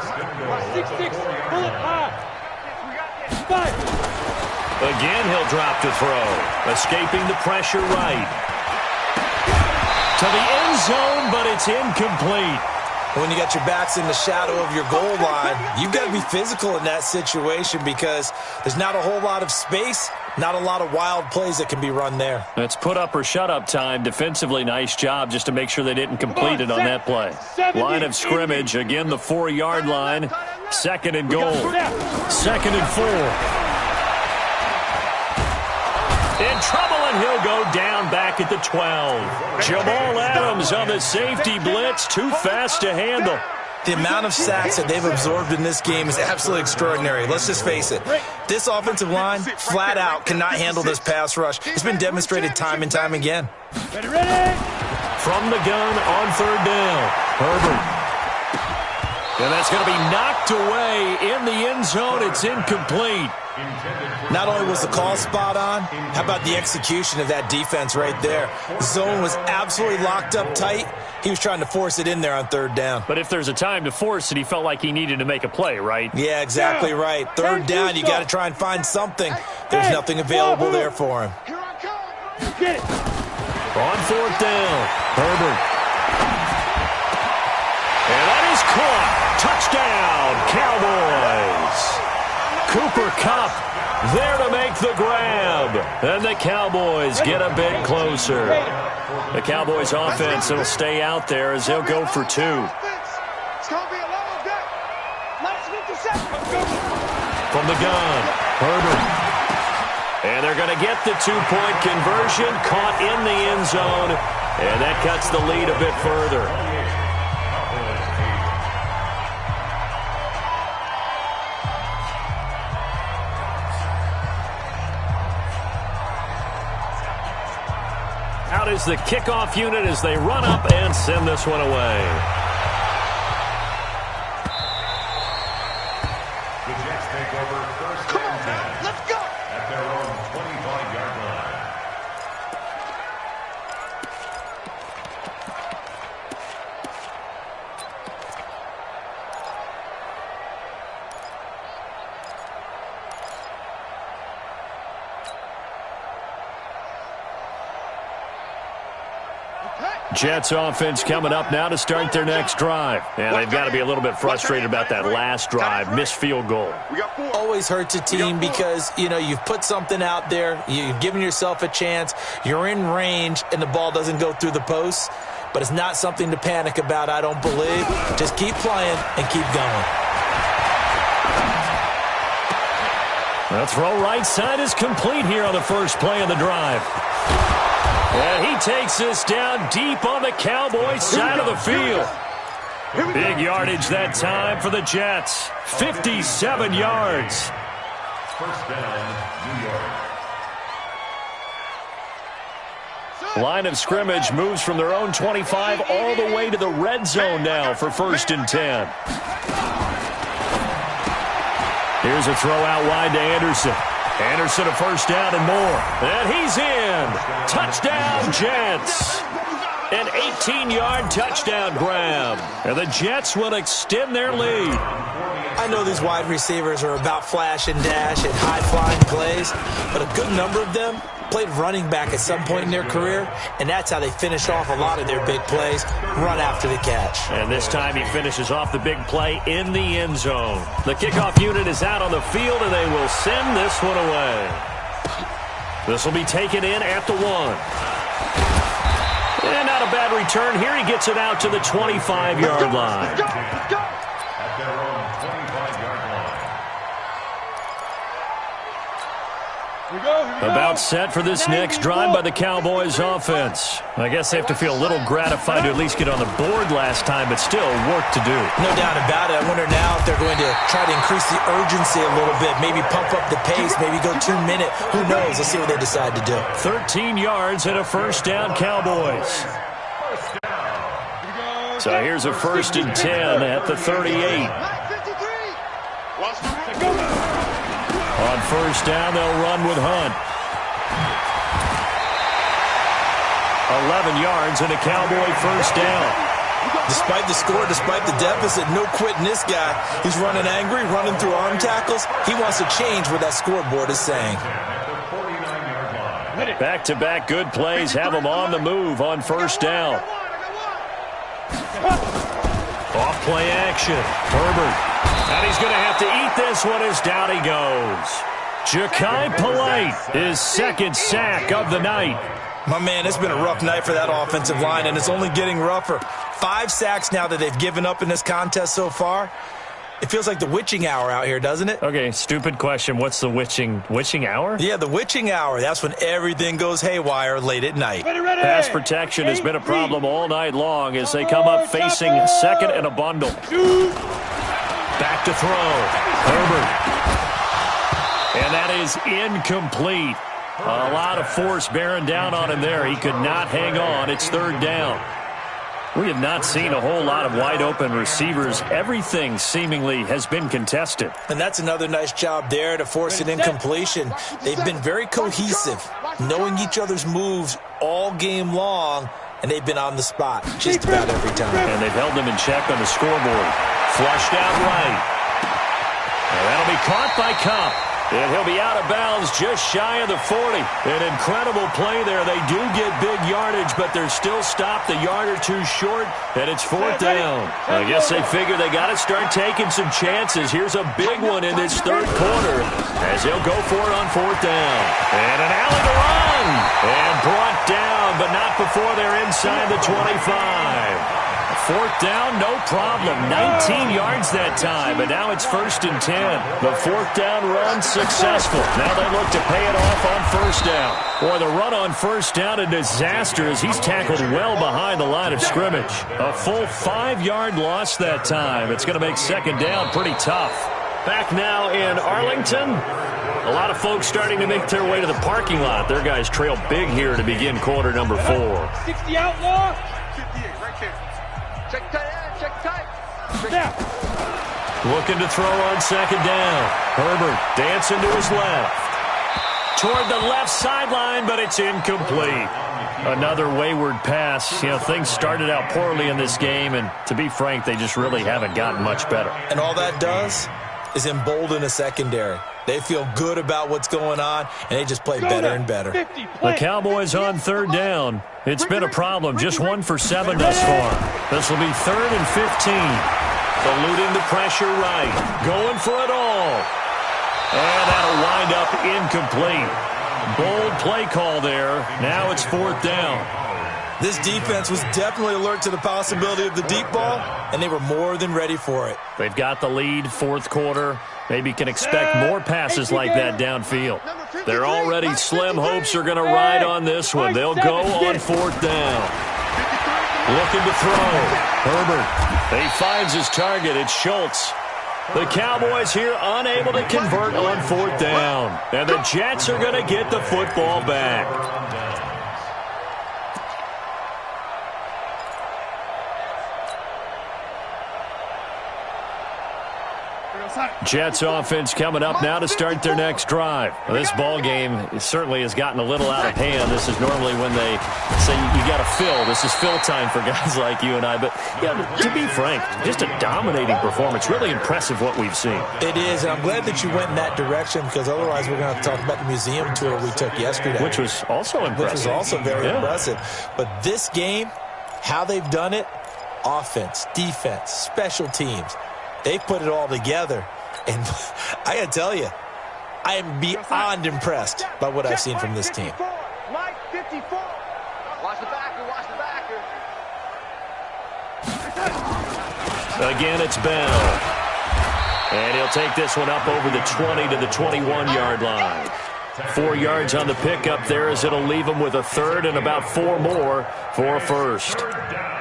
6-6, pull it high. 5. Again, he'll drop to throw. Escaping the pressure right. To the end zone, but it's incomplete. When you got your backs in the shadow of your goal line, you've got to be physical in that situation because there's not a whole lot of space, not a lot of wild plays that can be run there. That's put up or shut up time. Defensively, nice job just to make sure they didn't complete it on that play. Line of scrimmage, again the 4-yard line. Second and goal. Second and 4. In trouble, and he'll go down back at the 12. Jamal Adams on the safety blitz, too fast to handle. The amount of sacks that they've absorbed in this game is absolutely extraordinary. Let's just face it. This offensive line, flat out, cannot handle this pass rush. It's been demonstrated time and time again. From the gun on third down, Herbert. And that's going to be knocked away in the end zone. It's incomplete. Not only was the call spot on, how about the execution of that defense right there? The zone was absolutely locked up tight. He was trying to force it in there on third down. But if there's a time to force it, he felt like he needed to make a play, right? Yeah, exactly right. Third down, you got to try and find something. There's nothing available there for him. Get it. On fourth down, Herbert. And that is caught. Touchdown, Cowboys. Cooper Kupp there to make the grab. And the Cowboys get a bit closer. The Cowboys offense will stay out there as they'll go for 2. It's going to be a long day. Let's get the second. From the gun, Herbert. And they're going to get the 2-point conversion, caught in the end zone. And that cuts the lead a bit further. Out is the kickoff unit as they run up and send this one away. The Jets take over first and 10. Let's go. At their own 25-yard line. Okay. Jets offense coming up now to start their next drive. And they've got to be a little bit frustrated about that last drive, missed field goal. Always hurts a team because, you've put something out there, you've given yourself a chance, you're in range, and the ball doesn't go through the posts. But it's not something to panic about, I don't believe. Just keep playing and keep going. The throw right side is complete here on the first play of the drive. And he takes this down deep on the Cowboys side of the field. Big yardage that time for the Jets. 57 yards. First down, New York. Line of scrimmage moves from their own 25 all the way to the red zone now for 1st and 10. Here's a throw out wide to Anderson. Anderson a first down and more. And he's in. Touchdown, Jets. An 18-yard touchdown grab. And the Jets will extend their lead. I know these wide receivers are about flash and dash and high-flying plays, but a good number of them played running back at some point in their career, and that's how they finish off a lot of their big plays, run after the catch. And this time he finishes off the big play in the end zone. The kickoff unit is out on the field, and they will send this one away. This will be taken in at the 1. And not a bad return here. He gets it out to the 25-yard line. At their own 25-yard line. About set for this next drive by the Cowboys offense. I guess they have to feel a little gratified to at least get on the board last time, but still work to do. No doubt about it. I wonder now if they're going to try to increase the urgency a little bit, maybe pump up the pace, maybe go 2-minute. Who knows? Let's see what they decide to do. 13 yards and a first down, Cowboys. So here's a 1st and 10 at the 38. On first down, they'll run with Hunt. 11 yards and a Cowboy first down. Despite the score, despite the deficit, no quitting this guy. He's running angry, running through arm tackles. He wants to change what that scoreboard is saying. Back-to-back good plays have him on the move on first down. Off play action. Herbert. And he's going to have to eat this one as down he goes. Ja'Kai Polite, his second sack of the night. My man, it's been a rough night for that offensive line, and it's only getting rougher. 5 sacks now that they've given up in this contest so far. It feels like the witching hour out here, doesn't it? Okay, stupid question. What's the witching hour? Yeah, the witching hour. That's when everything goes haywire late at night. Pass protection has been a problem all night long as they come up facing second and a bundle. Back to throw. Herbert. And that is incomplete. A lot of force bearing down on him there. He could not hang on. It's 3rd down. We have not seen a whole lot of wide-open receivers. Everything seemingly has been contested. And that's another nice job there to force an incompletion. They've been very cohesive, knowing each other's moves all game long, and they've been on the spot just about every time. And they've held them in check on the scoreboard. Flushed out right. And that'll be caught by Cup. And he'll be out of bounds just shy of the 40. An incredible play there. They do get big yardage, but they're still stopped a yard or two short, and it's 4th down. I guess they figure they got to start taking some chances. Here's a big one in this 3rd quarter as they'll go for it on 4th down. And an alley to run. And brought down, but not before they're inside the 25. 4th down, no problem. 19 yards that time, but now it's 1st and 10. The 4th down run successful. Now they look to pay it off on 1st down. Boy, the run on 1st down a disaster as he's tackled well behind the line of scrimmage. A full 5-yard loss that time. It's going to make 2nd down pretty tough. Back now in Arlington. A lot of folks starting to make their way to the parking lot. Their guys trail big here to begin quarter number 4. 60 outlaw. 58 right there. Check tight, check tight. Now. Looking to throw on 2nd down. Herbert dancing to his left. Toward the left sideline, but it's incomplete. Another wayward pass. Things started out poorly in this game, and to be frank, they just really haven't gotten much better. And all that does is embolden a secondary. They feel good about what's going on, and they just play better and better. The Cowboys on third down. It's been a problem. Just 1 for 7 thus far. This will be 3rd and 15. Eluding the pressure right. Going for it all. And that'll wind up incomplete. Bold play call there. Now it's 4th down. This defense was definitely alert to the possibility of the deep ball, and they were more than ready for it. They've got the lead, 4th quarter. Maybe can expect more passes like that downfield. Their already slim hopes are going to ride on this one. They'll go on 4th down. Looking to throw. Herbert. He finds his target. It's Schultz. The Cowboys here unable to convert on 4th down. And the Jets are going to get the football back. Jets offense coming up now to start their next drive. Well, this ball game certainly has gotten a little out of hand. This is normally when they say you got to fill. This is fill time for guys like you and I. But yeah, to be frank, just a dominating performance. Really impressive what we've seen. It is, and I'm glad that you went in that direction because otherwise we're going to have to talk about the museum tour we took yesterday. Which was also impressive. Which was also very impressive. But this game, how they've done it, offense, defense, special teams, they've put it all together. And I got to tell you, I am beyond impressed by what I've seen from this team. Mike 54. Watch the backer, watch the backer. Again, it's Bell. And he'll take this one up over the 20 to the 21-yard line. 4 yards on the pickup there as it'll leave him with a 3rd and about 4 more for a 1st.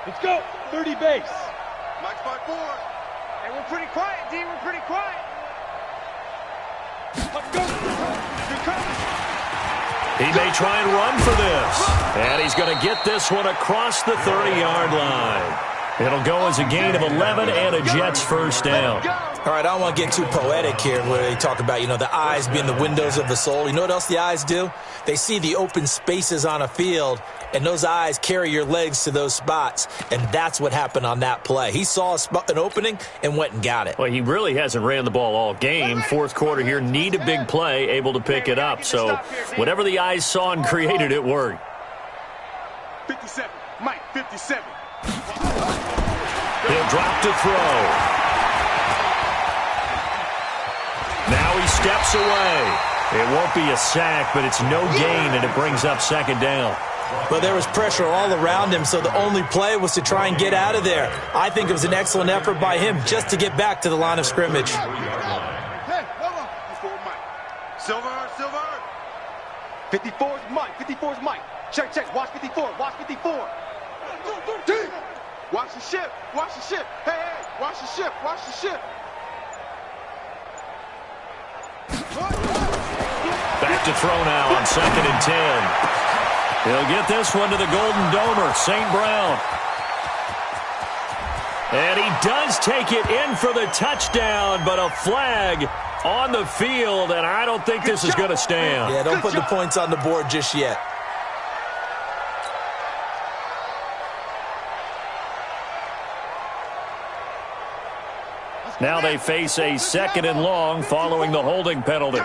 Let's go. 30 base. Mike's by 4. Hey, we're pretty quiet, D. We're pretty quiet. Let's go. He may try and run for this. And he's going to get this one across the 30-yard line. It'll go as a gain of 11 and a Jets 1st down. All right, I don't want to get too poetic here where they talk about, the eyes being the windows of the soul. You know what else the eyes do? They see the open spaces on a field, and those eyes carry your legs to those spots, and that's what happened on that play. He saw an opening and went and got it. Well, he really hasn't ran the ball all game. 4th quarter here, need a big play, able to pick it up. So whatever the eyes saw and created, it worked. 57. Mike, 57. He'll drop to throw. Now he steps away. It won't be a sack, but it's no gain, and it brings up 2nd down. But there was pressure all around him, so the only play was to try and get out of there. I think it was an excellent effort by him just to get back to the line of scrimmage. Hey, hold on. 54 Mike. Silver. 54 is Mike. 54 is Mike. Check. Watch 54. Watch 54. Watch the ship. Watch the ship. Hey. Watch the ship. Watch the ship. Back to throw now on 2nd and 10. He'll get this one to the Golden Domer, St. Brown. And he does take it in for the touchdown, but a flag on the field, and I don't think this is going to stand. Yeah, don't put the points on the board just yet. Now they face a 2nd and long following the holding penalty.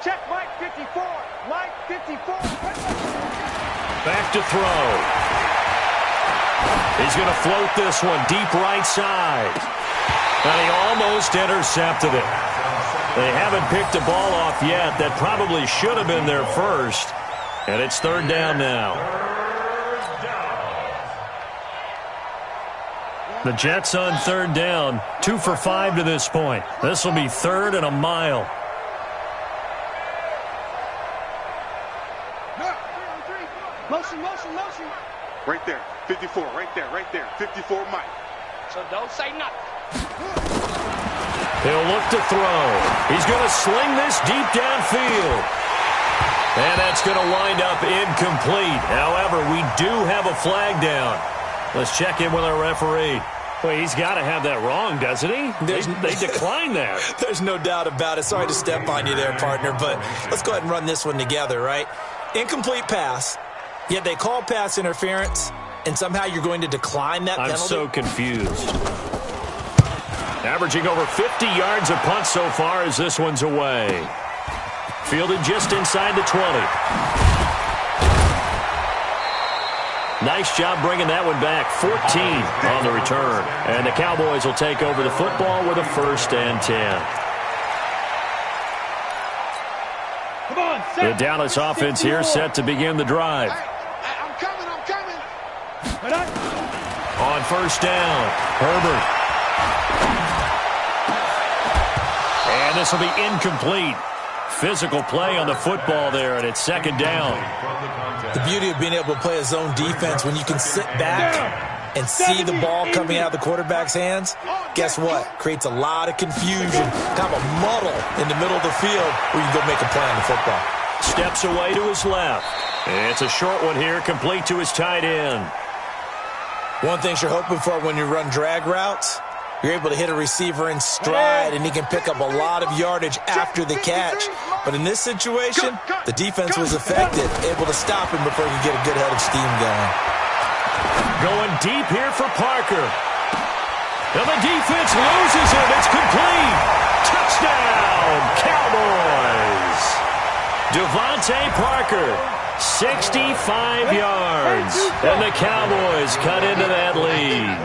Check Mike 54. Mike 54. Back to throw. He's going to float this one deep right side. And he almost intercepted it. They haven't picked a ball off yet. That probably should have been their first. And it's 3rd down now. The Jets on 3rd down. 2 for 5 to this point. This will be 3rd and a mile. Motion. Right there. 54. Right there. 54 Mike. So don't say nothing. He'll look to throw. He's going to sling this deep downfield. And that's going to wind up incomplete. However, we do have a flag down. Let's check in with our referee. Well, he's got to have that wrong, doesn't he? They decline that. There's no doubt about it. Sorry to step on you there, partner, but let's go ahead and run this one together, right? Incomplete pass, yet they call pass interference, and somehow you're going to decline that penalty? I'm so confused. Averaging over 50 yards a punt so far as this one's away. Fielded just inside the 20. Nice job bringing that one back. 14 on the return. And the Cowboys will take over the football with a 1st and 10. Come on, The Dallas offense here set to begin the drive. I'm coming. On 1st down, Herbert. And this will be incomplete. Physical play on the football there, and it's 2nd down. The beauty of being able to play a zone defense when you can sit back and see the ball coming out of the quarterback's hands, guess what? Creates a lot of confusion, kind of a muddle in the middle of the field where you can go make a play on the football. Steps away to his left. It's a short one here, complete to his tight end. One thing you're hoping for when you run drag routes, you're able to hit a receiver in stride, and he can pick up a lot of yardage after the catch. But in this situation, the defense was effective, able to stop him before he could get a good head of steam going. Going deep here for Parker. And the defense loses him. It's complete. Touchdown, Cowboys. Devontae Parker, 65 yards. And the Cowboys cut into that lead.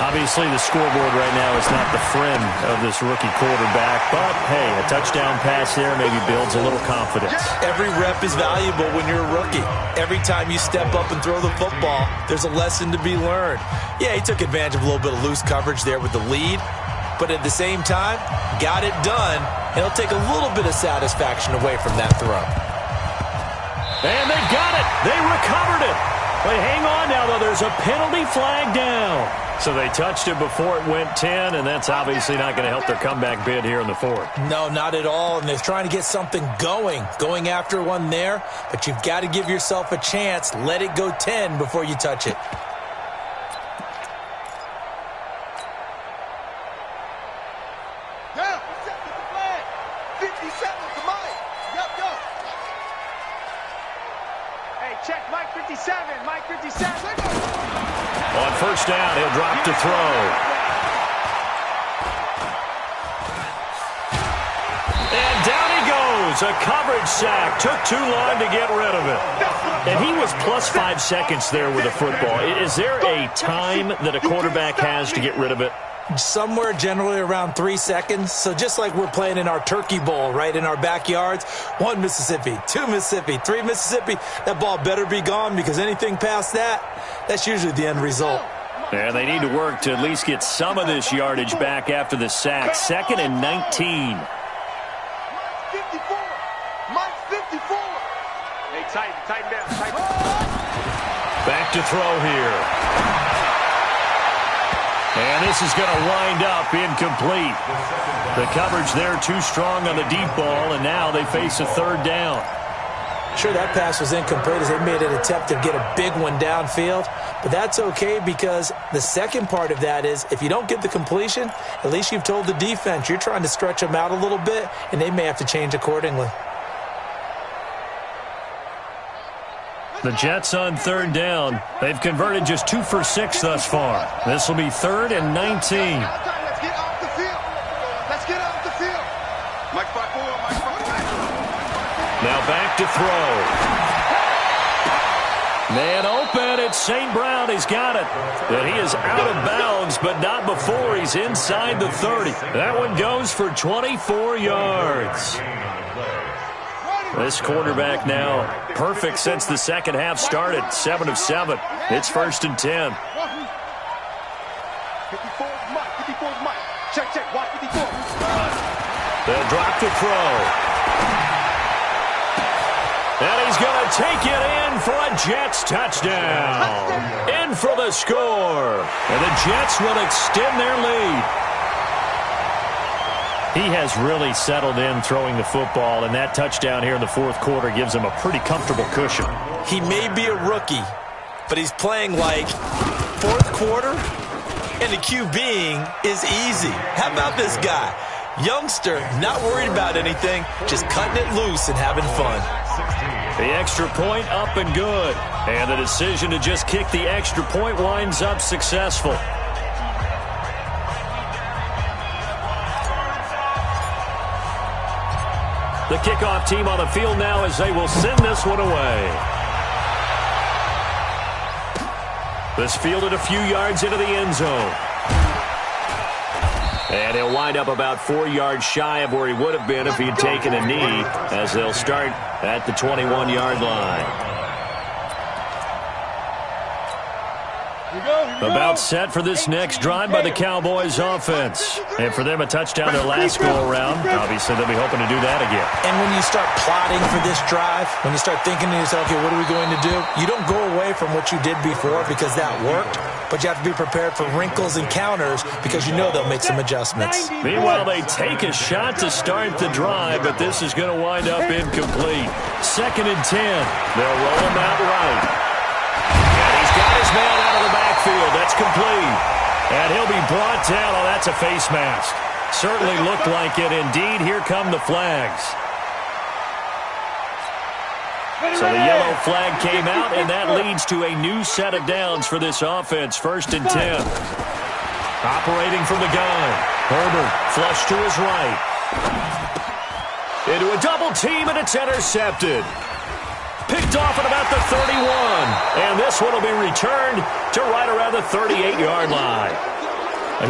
Obviously, the scoreboard right now is not the friend of this rookie quarterback, but, hey, a touchdown pass there maybe builds a little confidence. Every rep is valuable when you're a rookie. Every time you step up and throw the football, there's a lesson to be learned. Yeah, he took advantage of a little bit of loose coverage there with the lead, but at the same time, got it done, and he'll take a little bit of satisfaction away from that throw. And they got it. They recovered it. But hang on now, though. There's a penalty flag down. So they touched it before it went 10, and that's obviously not going to help their comeback bid here in the 4th. No, not at all, and they're trying to get something going after one there, but you've got to give yourself a chance. Let it go 10 before you touch it. Yeah, 57 to Mike. Yup. Hey, check Mike 57. Mike 57. On 1st down, he'll drop to throw. And down he goes. A coverage sack. Took too long to get rid of it. And he was plus 5 seconds there with the football. Is there a time that a quarterback has to get rid of it? Somewhere generally around 3 seconds. So just like we're playing in our turkey bowl, right, in our backyards, 1 Mississippi, 2 Mississippi, 3 Mississippi, that ball better be gone because anything past that, that's usually the end result. And they need to work to at least get some of this yardage back after the sack. 2nd and 19. 54. Mike 54. Hey, tighten down. Back to throw here. And this is going to wind up incomplete. The coverage there too strong on the deep ball, and now they face a 3rd down. Sure, that pass was incomplete as they made an attempt to get a big one downfield, but that's okay because the second part of that is if you don't get the completion, at least you've told the defense you're trying to stretch them out a little bit, and they may have to change accordingly. The Jets on 3rd down. They've converted just 2 for 6 thus far. This will be 3rd and 19. Let's get off the field. Let's get off the field. Mike 5-4. Mike 5-4. Now back to throw. Man open. It's St. Brown. He's got it. But he is out of bounds, but not before he's inside the 30. That one goes for 24 yards. This quarterback now perfect since the second half started. 7 of 7. It's 1st and 10. 54's Mike. 54's Mike. Check. Watch 54. They'll drop to throw. And he's going to take it in for a Jets touchdown. In for the score. And the Jets will extend their lead. He has really settled in throwing the football, and that touchdown here in the 4th quarter gives him a pretty comfortable cushion. He may be a rookie, but he's playing like fourth quarter, and the QBing is easy. How about this guy? Youngster, not worried about anything, just cutting it loose and having fun. The extra point up and good. And the decision to just kick the extra point winds up successful. The kickoff team on the field now as they will send this one away. This fielded a few yards into the end zone. And he'll wind up about 4 yards shy of where he would have been if he had taken a knee, as they'll start at the 21-yard line. About set for this next drive by the Cowboys offense. And for them, a touchdown their last go-around. Obviously, they'll be hoping to do that again. And when you start plotting for this drive, when you start thinking to yourself, okay, what are we going to do? You don't go away from what you did before because that worked, but you have to be prepared for wrinkles and counters because you know they'll make some adjustments. Meanwhile, they take a shot to start the drive, but this is going to wind up incomplete. 2nd and 10. They'll roll him out right. And he's got his man out of the backfield. That's complete. And he'll be brought down. Oh, that's a face mask. Certainly looked like it. Indeed, here come the flags. So the yellow flag came out, and that leads to a new set of downs for this offense. 1st and 10. Operating from the gun. Herbert flush to his right. Into a double team, and it's intercepted. Picked off at about the 31. And this one will be returned to right around the 38-yard line.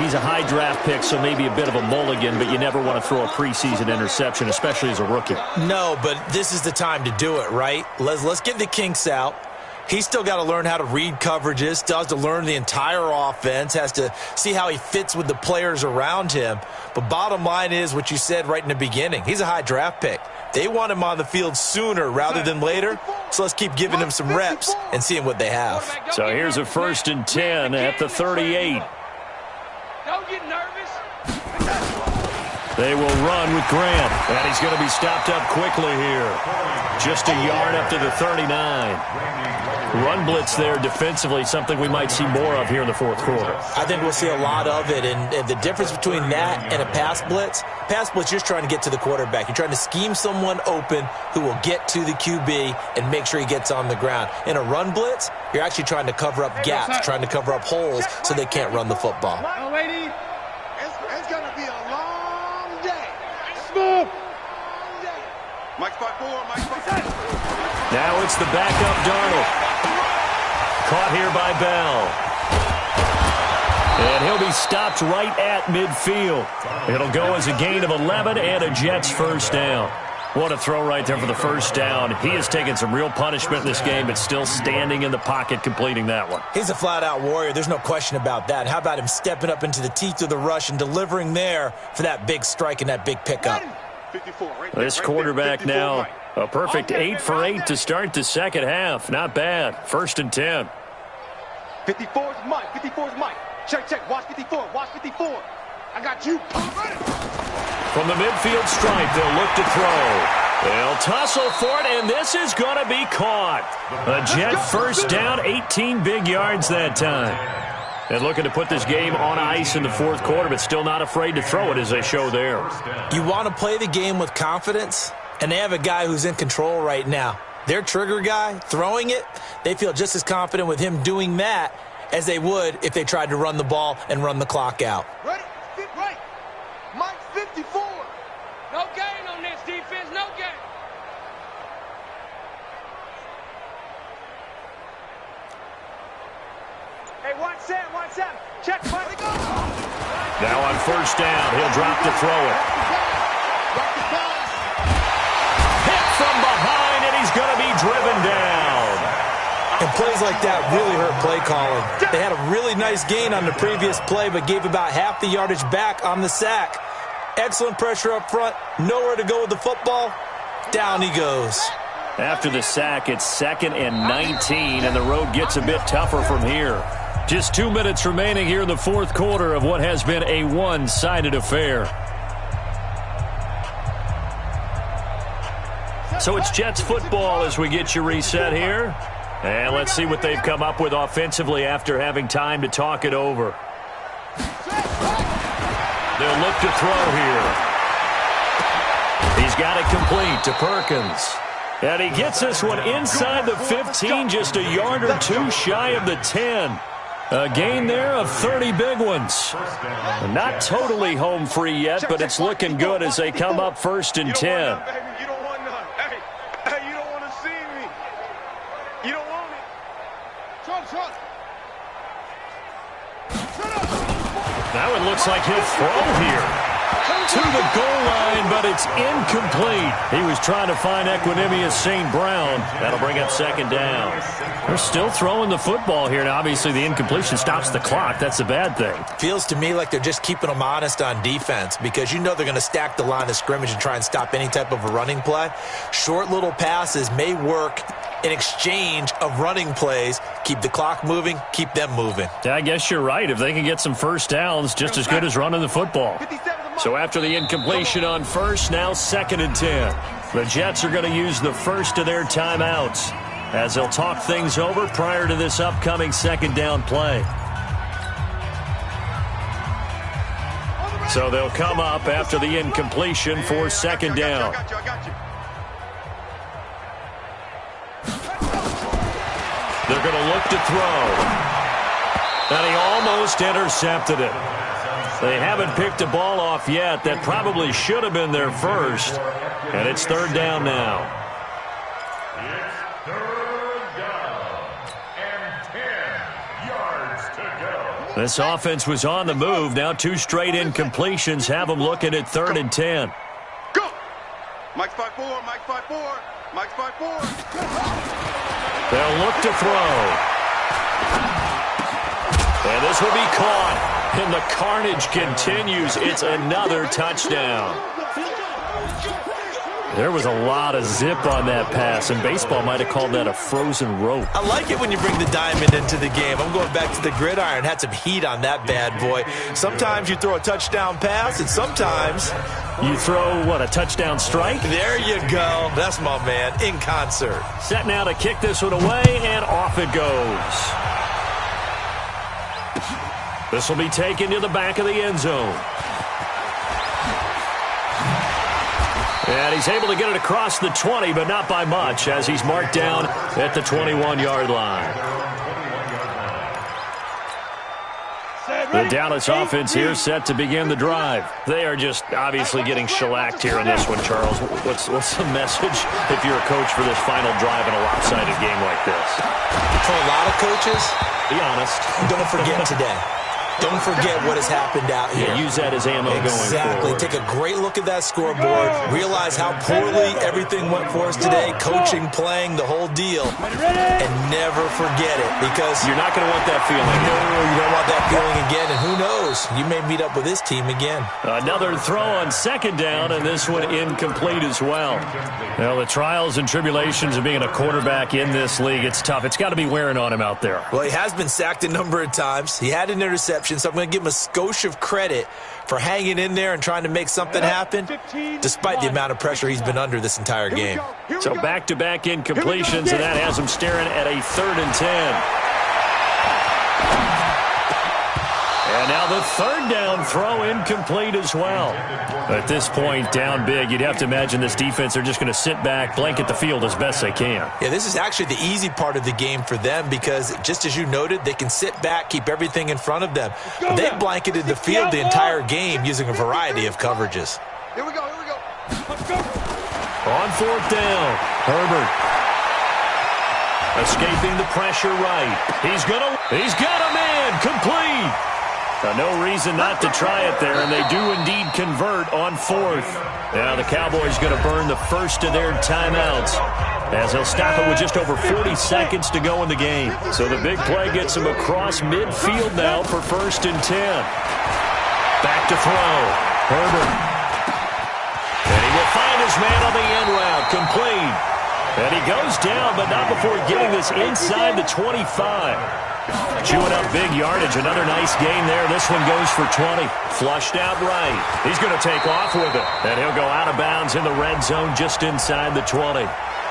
He's a high draft pick, so maybe a bit of a mulligan, but you never want to throw a preseason interception, especially as a rookie. No, but this is the time to do it, right? Let's get the kinks out. He's still got to learn how to read coverages, still has to learn the entire offense, has to see how he fits with the players around him. But bottom line is what you said right in the beginning. He's a high draft pick. They want him on the field sooner rather than later, so let's keep giving him some reps and seeing what they have. So here's a 1st and 10 at the 38. Don't get nervous. They will run with Grant, and he's going to be stopped up quickly here. Just a yard up to the 39. Run blitz there defensively, something we might see more of here in the fourth quarter. I think we'll see a lot of it, and the difference between that and a pass blitz, you're just trying to get to the quarterback. You're trying to scheme someone open who will get to the QB and make sure he gets on the ground. In a run blitz, you're actually trying to cover up gaps, trying to cover up holes so they can't run the football. Oh, lady, it's going to be a long day. Smooth. Mike spot 4, Mike spot 5. Now it's the backup Darnold. Caught here by Bell. And he'll be stopped right at midfield. It'll go as a gain of 11 and a Jets first down. What a throw right there for the first down. He has taken some real punishment in this game, but still standing in the pocket completing that one. He's a flat-out warrior. There's no question about that. How about him stepping up into the teeth of the rush and delivering there for that big strike and that big pickup? 54, right This there, quarterback 54, now, right. a perfect 8 for 8 to start the second half. Not bad. 1st and 10. 54 is Mike. 54 is Mike. Check. Watch 54. Watch 54. I got you. From the midfield stripe, they'll look to throw. They'll tussle for it, and this is going to be caught. A Jet first down, 18 big yards that time. And looking to put this game on ice in the fourth quarter, but still not afraid to throw it as they show there. You want to play the game with confidence, and they have a guy who's in control right now. Their trigger guy, throwing it, they feel just as confident with him doing that as they would if they tried to run the ball and run the clock out. Ready? Right. Mike 54. No gain on this defense. No gain. Hey, watch Sam. Check. Mike. Now on first down, he'll drop to throw it. Hit from behind, and he's going to be driven down. And plays like that really hurt play calling. They had a really nice gain on the previous play, but gave about half the yardage back on the sack. Excellent pressure up front. Nowhere to go with the football. Down he goes. After the sack, it's 2nd and 19, and the road gets a bit tougher from here. Just 2 minutes remaining here in the fourth quarter of what has been a one-sided affair. So it's Jets football as we get you reset here. And let's see what they've come up with offensively after having time to talk it over. They'll look to throw here. He's got it complete to Perkins. And he gets this one inside the 15, just a yard or two shy of the 10. A gain there of 30 big ones. Not totally home free yet, but it's looking good as they come up 1st and 10. You don't want none. Hey, you don't want to see me. You don't want it. Shut. Now it looks like he'll throw here. To the goal line, but it's incomplete. He was trying to find Equanimous St. Brown. That'll bring up 2nd down. They're still throwing the football here. Now, obviously, the incompletion stops the clock. That's a bad thing. Feels to me like they're just keeping them honest on defense because you know they're going to stack the line of scrimmage and try and stop any type of a running play. Short little passes may work in exchange of running plays. Keep the clock moving, keep them moving. Yeah, I guess you're right. If they can get some first downs, just as good as running the football. So after the incompletion on 1st, now 2nd and 10. The Jets are going to use the first of their timeouts as they'll talk things over prior to this upcoming 2nd down play. So they'll come up after the incompletion for 2nd down. I got you. They're going to look to throw. And he almost intercepted it. They haven't picked a ball off yet. That probably should have been their first. And it's 3rd down now. It's 3rd down and 10 yards to go. This offense was on the move. Now 2 straight incompletions have them looking at 3rd and 10. Go! Mike's 5-4, Mike's 5-4, Mike's 5-4. They'll look to throw. And this will be caught. And the carnage continues. It's another touchdown. There was a lot of zip on that pass, and baseball might have called that a frozen rope. I like it when you bring the diamond into the game. I'm going back to the gridiron. Had some heat on that bad boy. Sometimes you throw a touchdown pass, and sometimes you throw, what, a touchdown strike? There you go. That's my man, in concert. Set now to kick this one away, and off it goes. This will be taken to the back of the end zone. And he's able to get it across the 20, but not by much, as he's marked down at the 21-yard line. The Dallas offense here set to begin the drive. They are just obviously getting shellacked here in this one, Charles. What's the message if you're a coach for this final drive in a lopsided game like this? For a lot of coaches, be honest, don't forget today. Don't forget what has happened out here. Yeah, use that as ammo going forward. Exactly. Take a great look at that scoreboard. Realize how poorly everything went for us today. Coaching, playing, the whole deal. And never forget it, because you're not going to want that feeling. No, you don't want that feeling again. And who knows? You may meet up with this team again. Another throw on 2nd down, and this one incomplete as well. Well, the trials and tribulations of being a quarterback in this league, it's tough. It's got to be wearing on him out there. Well, he has been sacked a number of times. He had an interception. So I'm going to give him a skosh of credit for hanging in there and trying to make something happen, despite the amount of pressure he's been under this entire game. So back-to-back incompletions, and that has him staring at a 3rd and 10. And now the 3rd down throw incomplete as well. At this point, down big, you'd have to imagine this defense are just going to sit back, blanket the field as best they can. Yeah, this is actually the easy part of the game for them because, just as you noted, they can sit back, keep everything in front of them. But they blanketed the field the entire game using a variety of coverages. Here we go. Let's go. On 4th down, Herbert. Escaping the pressure right. He's got a man, complete. No reason not to try it there, and they do indeed convert on 4th. Now the Cowboys going to burn the first of their timeouts, as they'll stop it with just over 40 seconds to go in the game. So the big play gets him across midfield now for 1st and 10. Back to throw. Herbert. And he will find his man on the end route. Complete. And he goes down, but not before getting this inside the 25. Chewing up big yardage. Another nice gain there. This one goes for 20. Flushed out right. He's going to take off with it. And he'll go out of bounds in the red zone just inside the 20.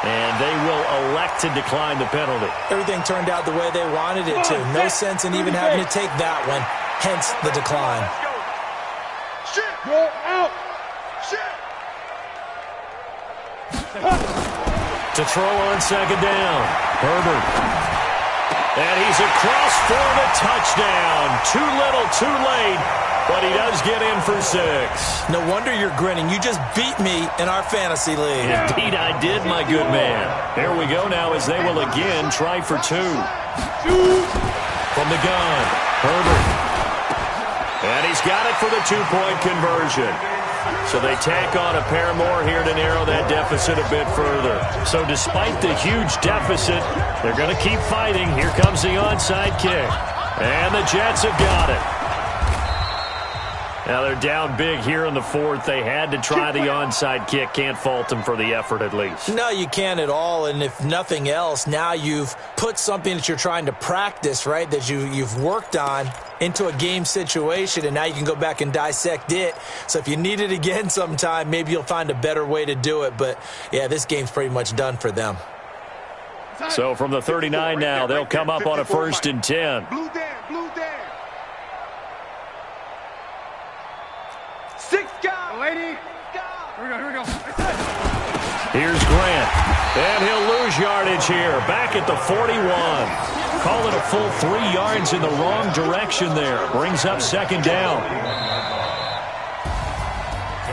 And they will elect to decline the penalty. Everything turned out the way they wanted it to. No sense in even having to take that one, hence the decline. Go out. To throw on second down, Herbert. And he's across for the touchdown. Too little, too late, but he does get in for 6. No wonder you're grinning. You just beat me in our fantasy league. Indeed I did, my good man. There we go now as they will again try for 2. From the gun, Herbert. And he's got it for the 2-point conversion. So they tack on a pair more here to narrow that deficit a bit further. So despite the huge deficit, they're going to keep fighting. Here comes the onside kick. And the Jets have got it. Now they're down big here in the 4th. They had to try the onside kick. Can't fault them for the effort at least. No, you can't at all. And if nothing else, now you've put something that you're trying to practice, right, that you've worked on into a game situation, and now you can go back and dissect it. So if you need it again sometime, maybe you'll find a better way to do it. But, yeah, this game's pretty much done for them. So from the 39 now, they'll come up on a 1st and 10. Blue down, blue down. 6 guys. Lady. Here we go. Here's Grant. And he'll lose yardage here. Back at the 41. Call it a full 3 yards in the wrong direction there. Brings up second down.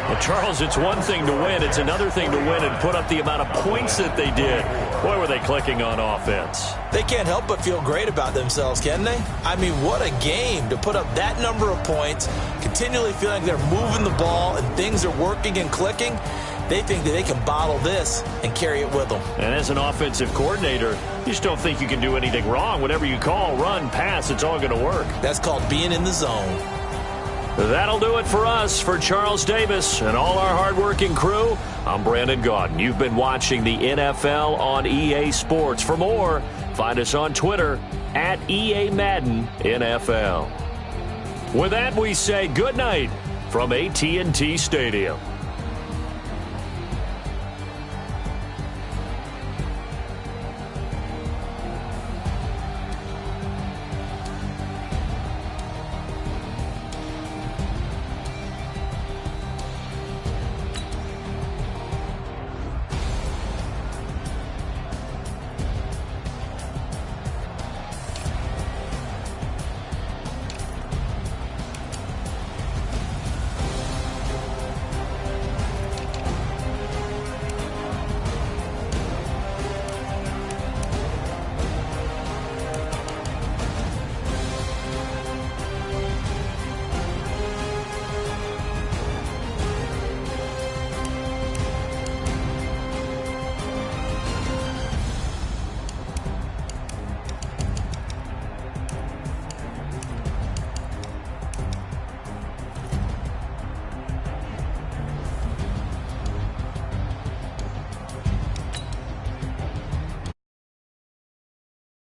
Well, Charles, it's one thing to win. It's another thing to win and put up the amount of points that they did. Boy, were they clicking on offense. They can't help but feel great about themselves, can they? I mean, what a game to put up that number of points, continually feeling like they're moving the ball and things are working and clicking. They think that they can bottle this and carry it with them. And as an offensive coordinator, you just don't think you can do anything wrong. Whatever you call, run, pass, it's all going to work. That's called being in the zone. That'll do it for us. For Charles Davis and all our hardworking crew, I'm Brandon Gaudin. You've been watching the NFL on EA Sports. For more, find us on Twitter at EA Madden NFL. With that, we say good night from AT&T Stadium.